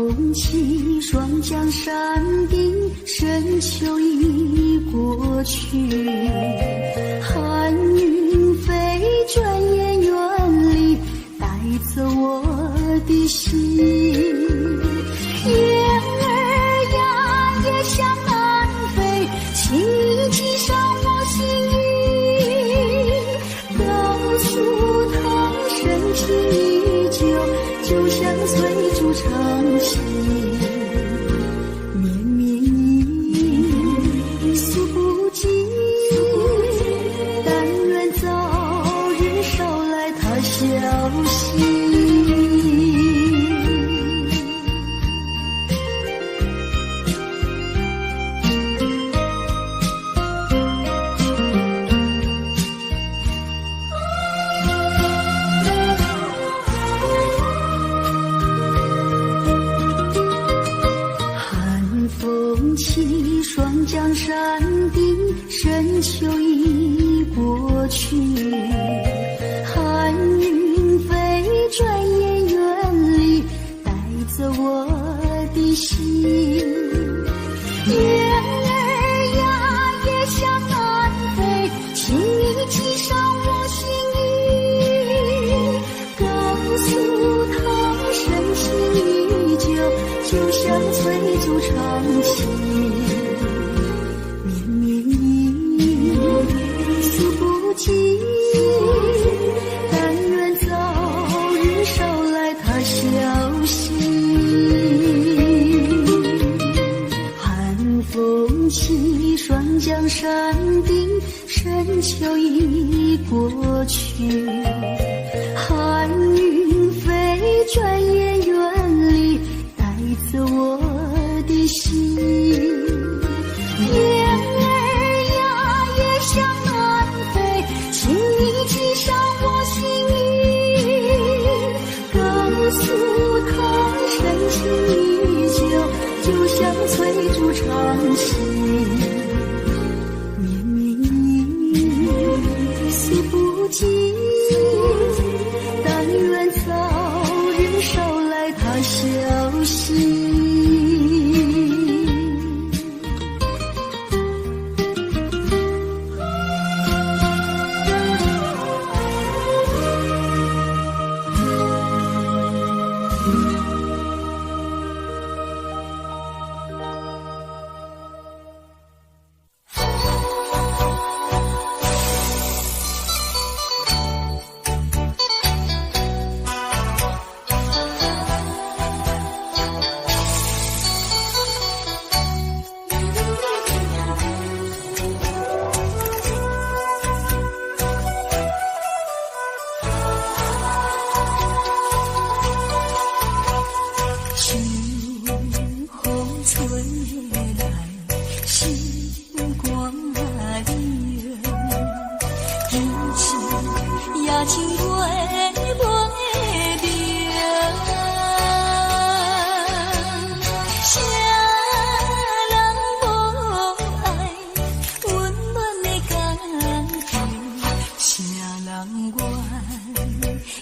风起，霜降山顶，深秋已过去。寒云飞，转眼远离，带走我的心。雁儿呀，也向南飞，请你系上我心意，告诉他深情依旧，就像翠竹长青。绵绵一诉不尽，但愿早日捎来他消息。起，霜降山顶，深秋已过去。寒云飞，转眼远离，带走我的心。雁儿呀，也向南飞，请你系上我心意，告诉他深情依旧，就像翠竹长青。绵绵一诉不尽，但愿早日捎来他消息。寒风起，霜降山顶，深秋已过去。寒云飞，转眼远离，带走我的心。雁儿呀，也向南飞，请你系上我心意，告诉他深情依旧，就像翠竹长青。绵绵一诉不尽，但愿早日捎来他消息。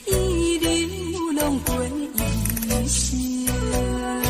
一流浪过一生。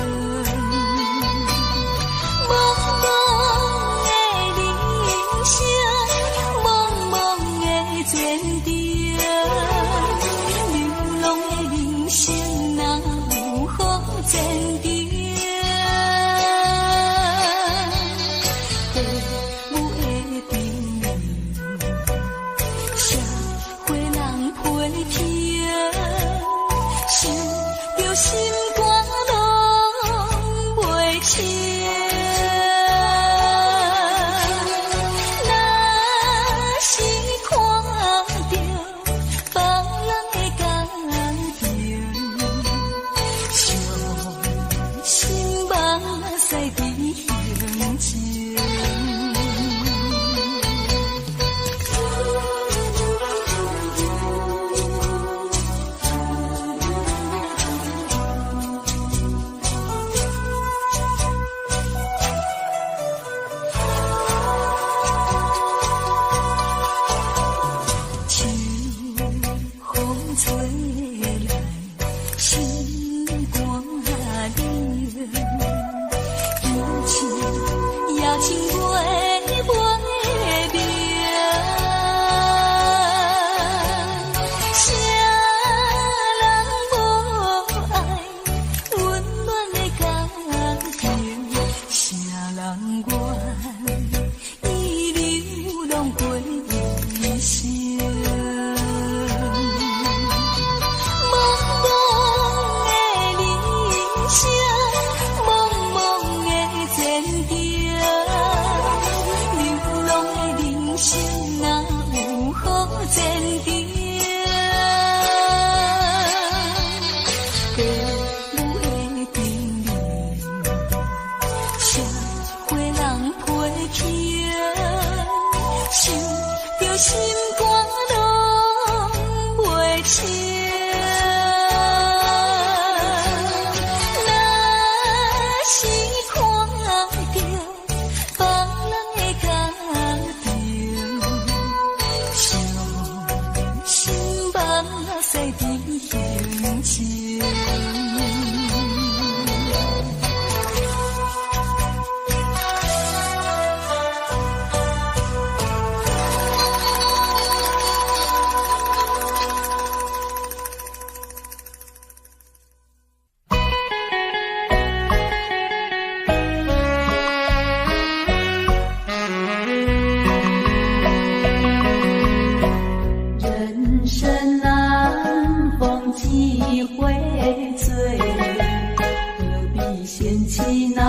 是看着别人的家庭，伤心目屎滴行情。人生难逢几回醉，何必嫌弃那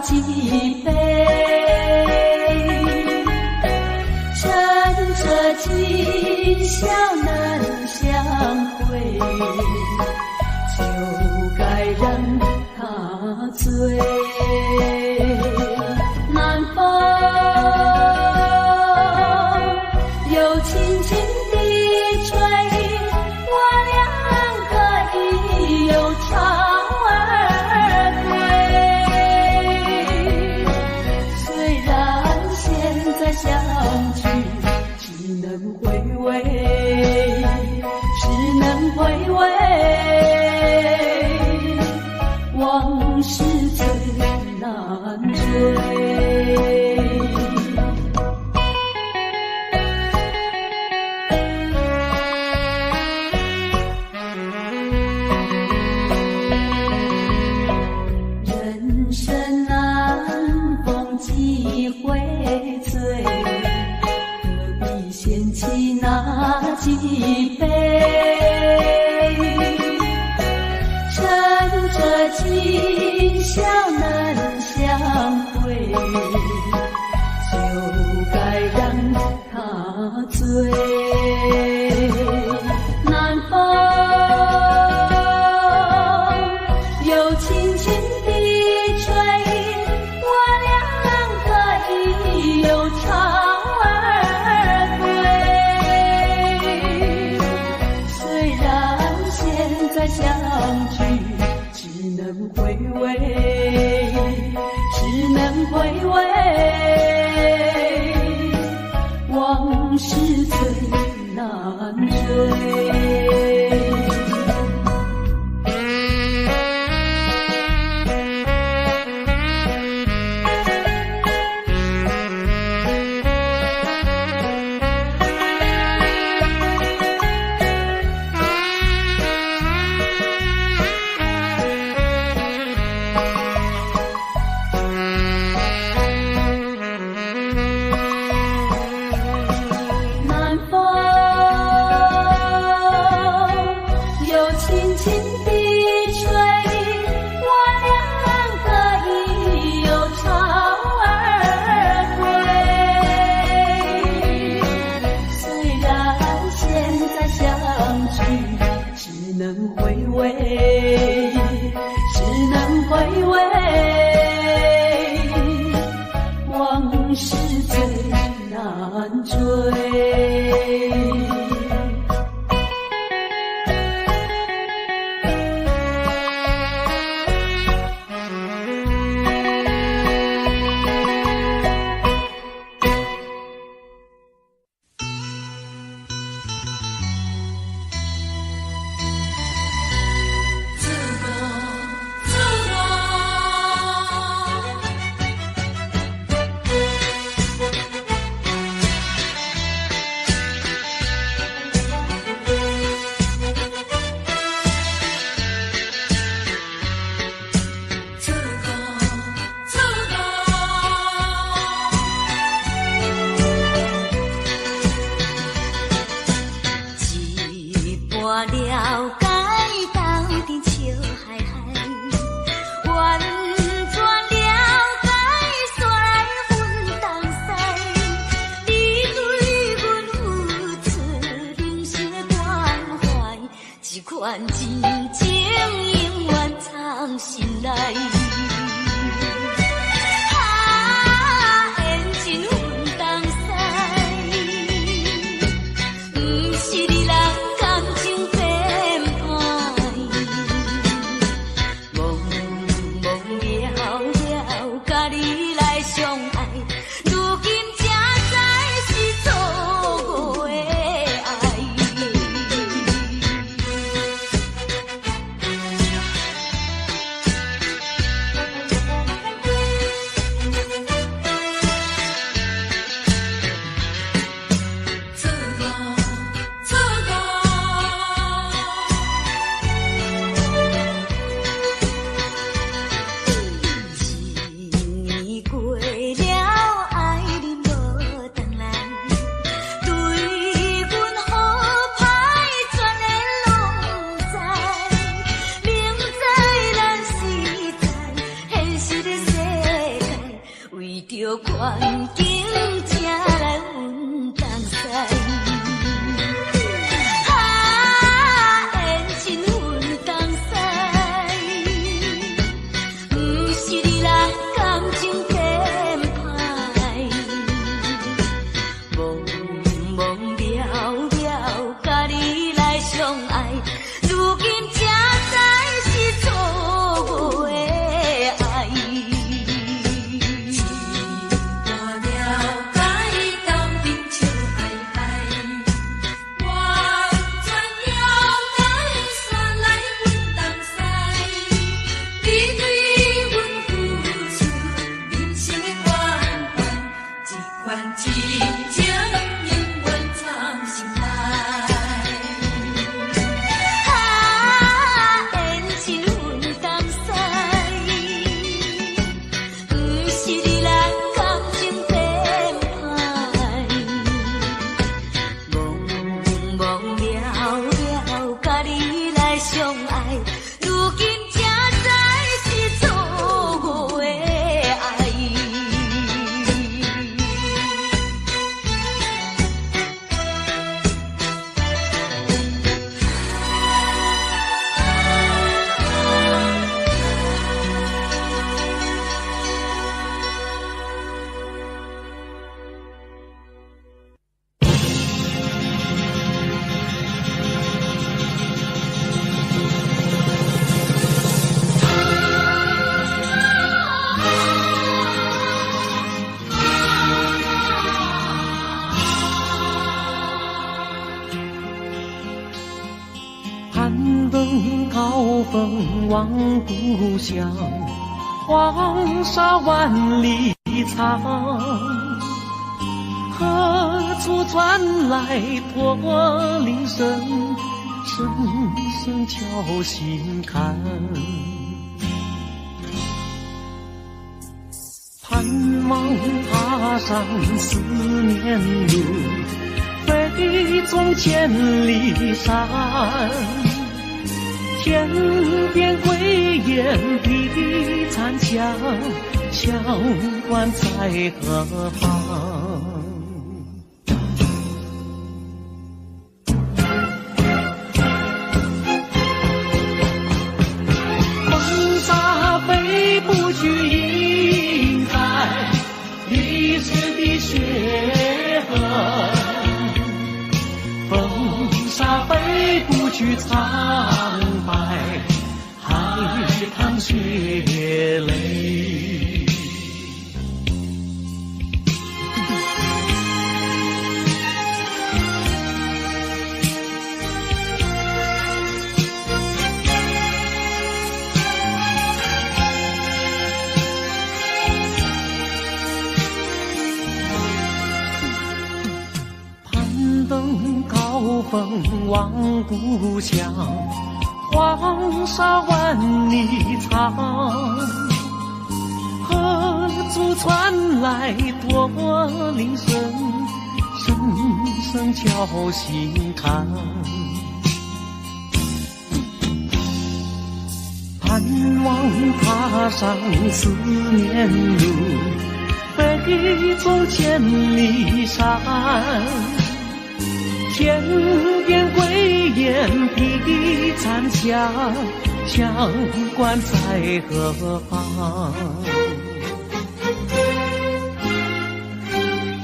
几杯？趁着今宵难相会，就该让他醉。南风又轻轻地吹，我俩可以有巢而归。虽然现在相聚只能回味，只能回味，往事最难追。人生难逢几回醉，何必嫌弃那几杯？趁着今宵难相会，就该让他醉。南风又轻轻地吹，我俩可以有巢而归。虽然现在相聚只能回味，只能回味，往事最难追。南风又轻轻地吹，我俩可以有巢而归。虽然现在相聚只能回味，只能回味，往事最难追。自我着环境才来阮东西。缘亲阮东西，不是你人感情变歹，懵懵了了，甲你来相爱，如今才知是错误的爱。望故乡，黄沙万里长，何处传来驼铃声，声声敲心坎。盼望踏上思念路，飞纵千里山。天边归雁啼残响，乡关在何方？风沙飞不去，印在历史的血痕。风沙飞不去，苍白海棠血泪。攀登高峰望故乡，黄沙万里长，何处传来驼铃声，声声敲心坎。盼望踏上思念路，飞纵千里山。天边归雁啼残响，乡关在何方？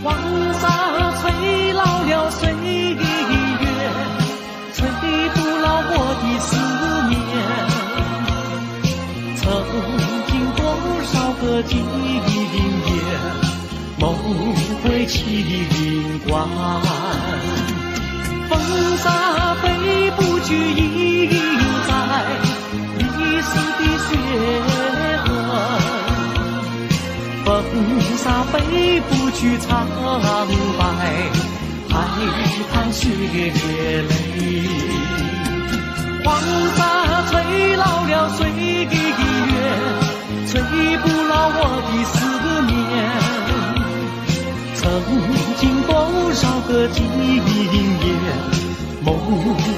黄沙吹老了岁月，吹不老我的思念。曾经多少个今夜，梦回秦关。风沙飞不去，印在历史的血痕。风沙飞不去，苍白海棠血泪。黄沙吹老了岁月，吹不老我的思念。曾经多少个今夜，梦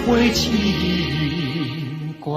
回秦关。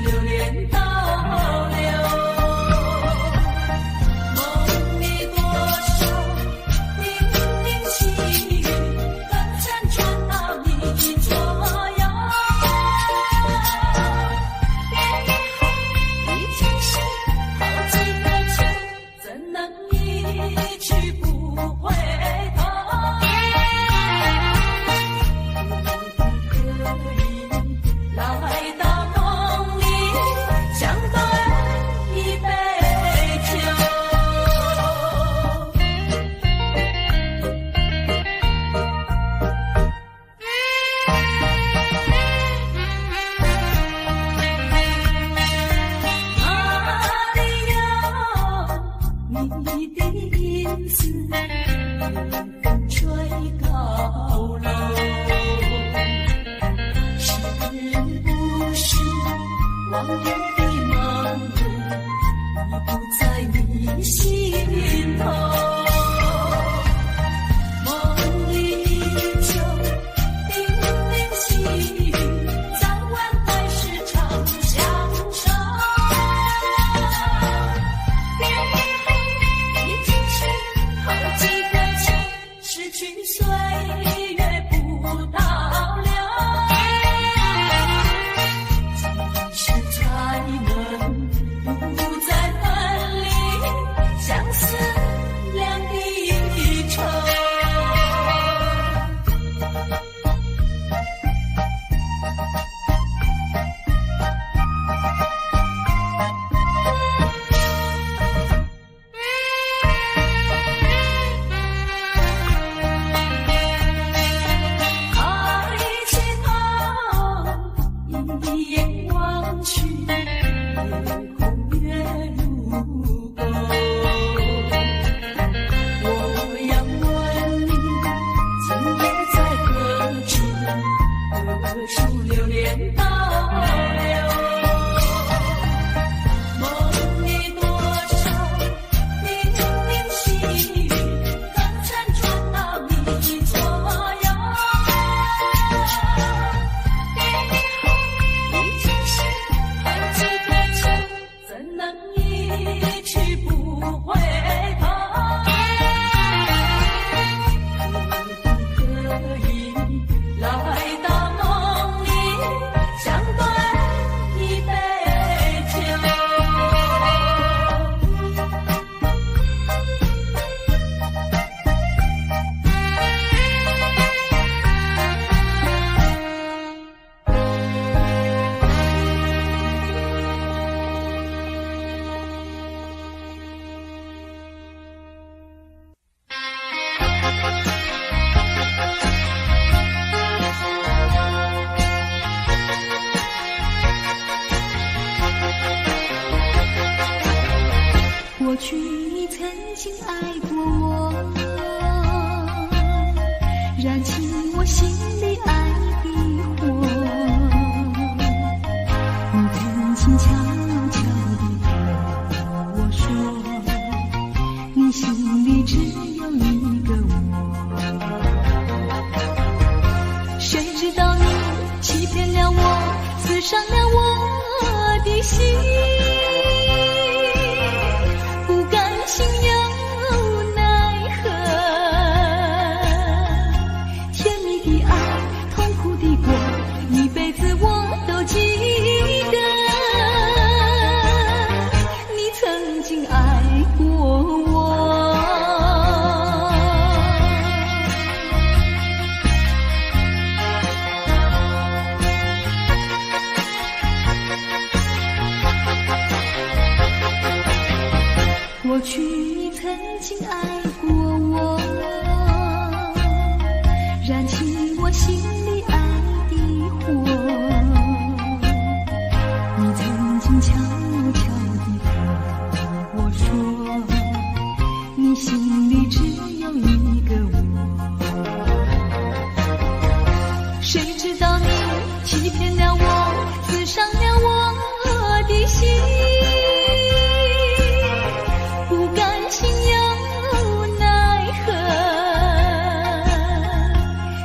流连倒流。梦里多少零零细雨，纷纷传到你左右。别以后已经是好几个秋，怎能一去不回头？来到梦里，相对一杯酒。哪里有你的影子，风吹高楼。往日的梦路，已不在你心头。梦里就零零细雨，早晚还是常相守。别以后已经是好几个秋，失去岁月不倒流。才能不再分离，相思两地愁。抬起头，一眼望去，空月如钩。我要问你，今夜在何处？何处流连倒流？梦里多少零零细雨，纷纷传到你左右。已经是好几个秋，怎能一去不回头？可以来到梦里，相对一杯酒。过去你曾经爱过我，燃起我心里爱的火。你曾经悄悄地和我说，你心里只有一个我。谁知道你欺骗了我，刺伤了我的心。心有奈何，甜蜜的爱，痛苦的过，一辈子我都记得。你曾经爱过我，过去你曾经爱过我，燃起我心里爱的火。你曾经悄悄地和我说，你心里只有一个我。谁知道你欺骗了我，刺伤了我的心。心有奈何，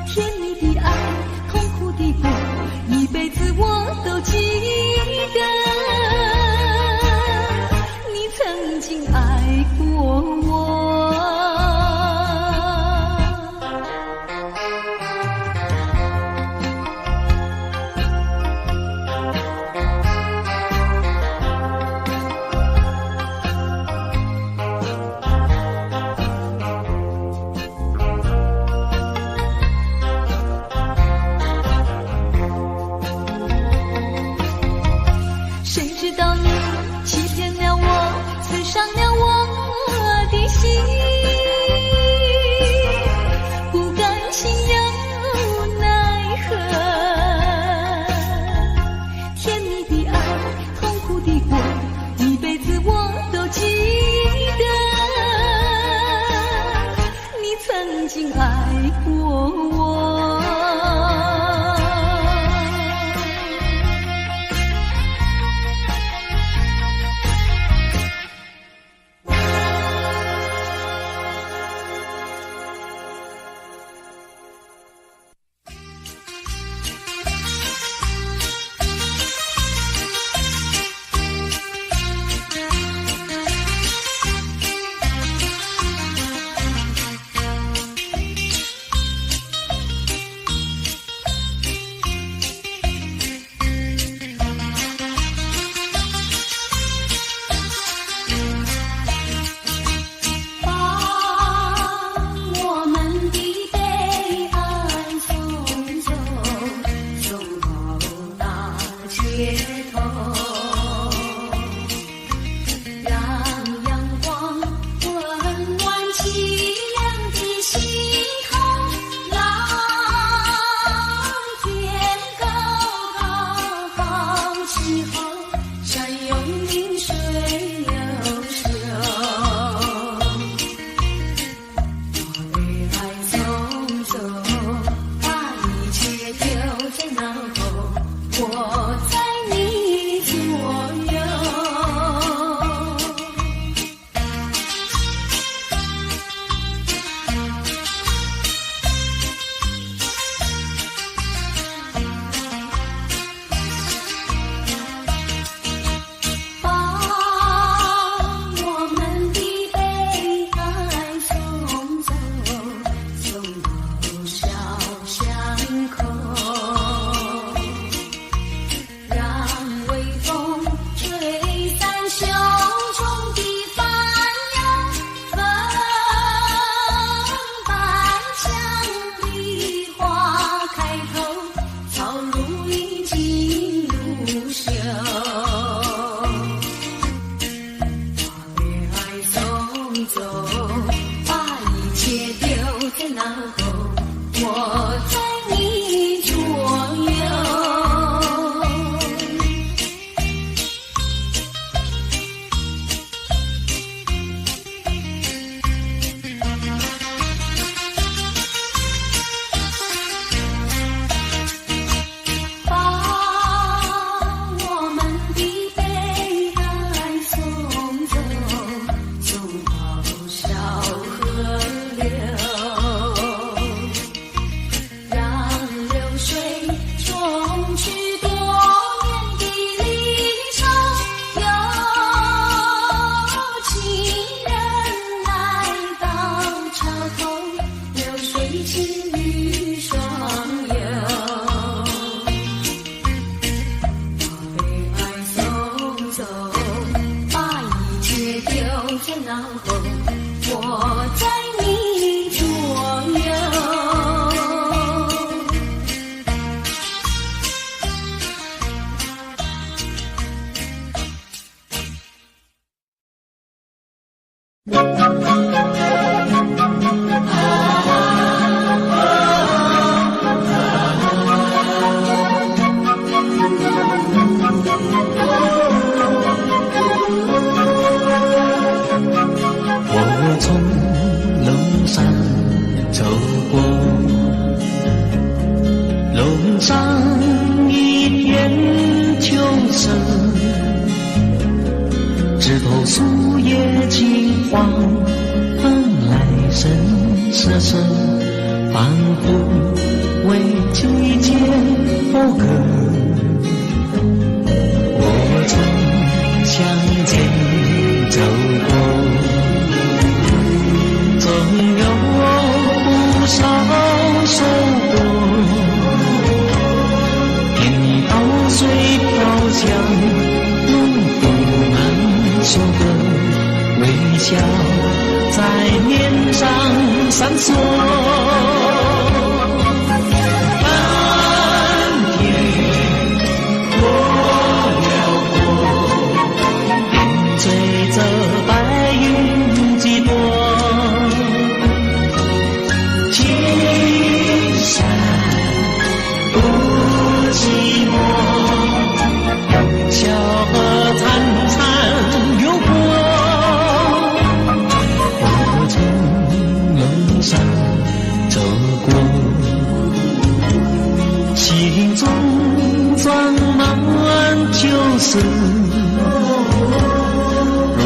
甜蜜的爱，痛苦的过，一辈子我都记得。道你欺骗了我，刺伤了我的心，不甘心又奈何，甜蜜的爱，痛苦的过，一辈子我都记得，你曾经爱过我。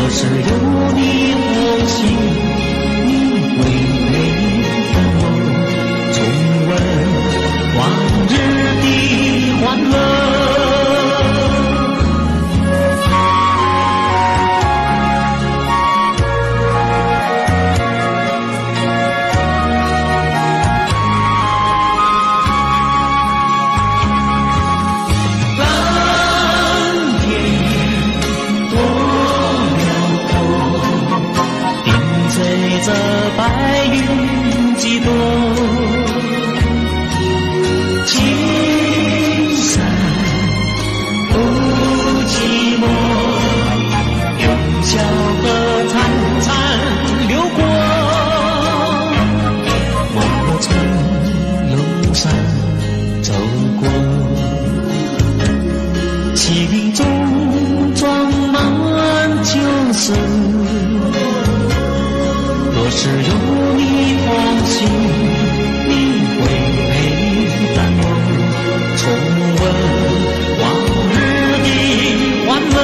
若是有你同行，你会陪伴我重温往日的欢乐。这白云几朵，青山不寂寞，用小河潺潺流过，我从忧伤走过，心中装满旧事。若是有你同行，你会陪伴我重温往日的欢乐。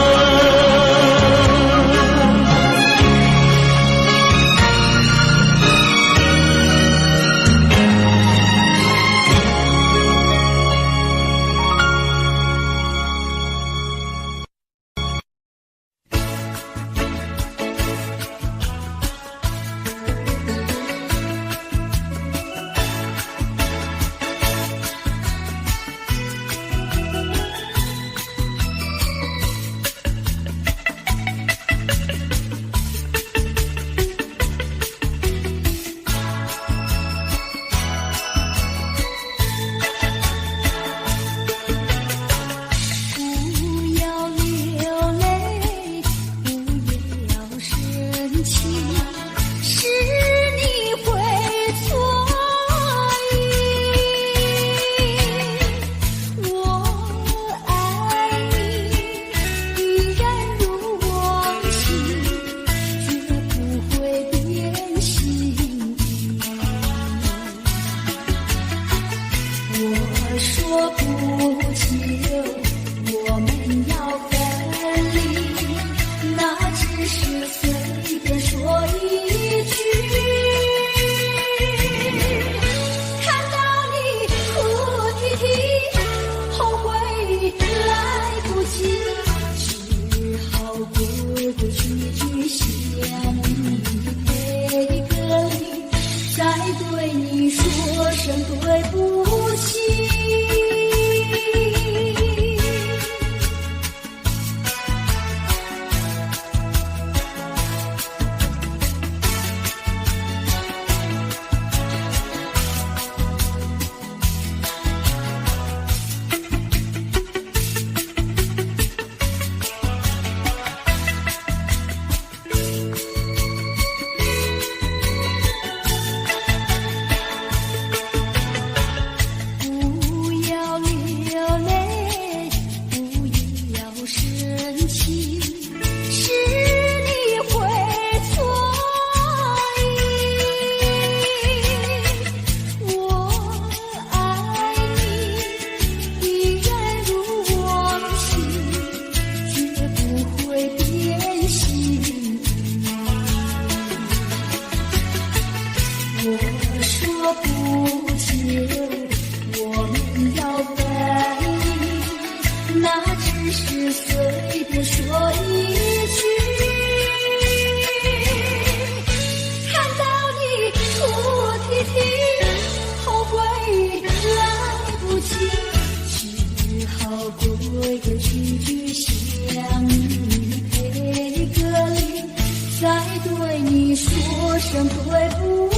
再对你说声对不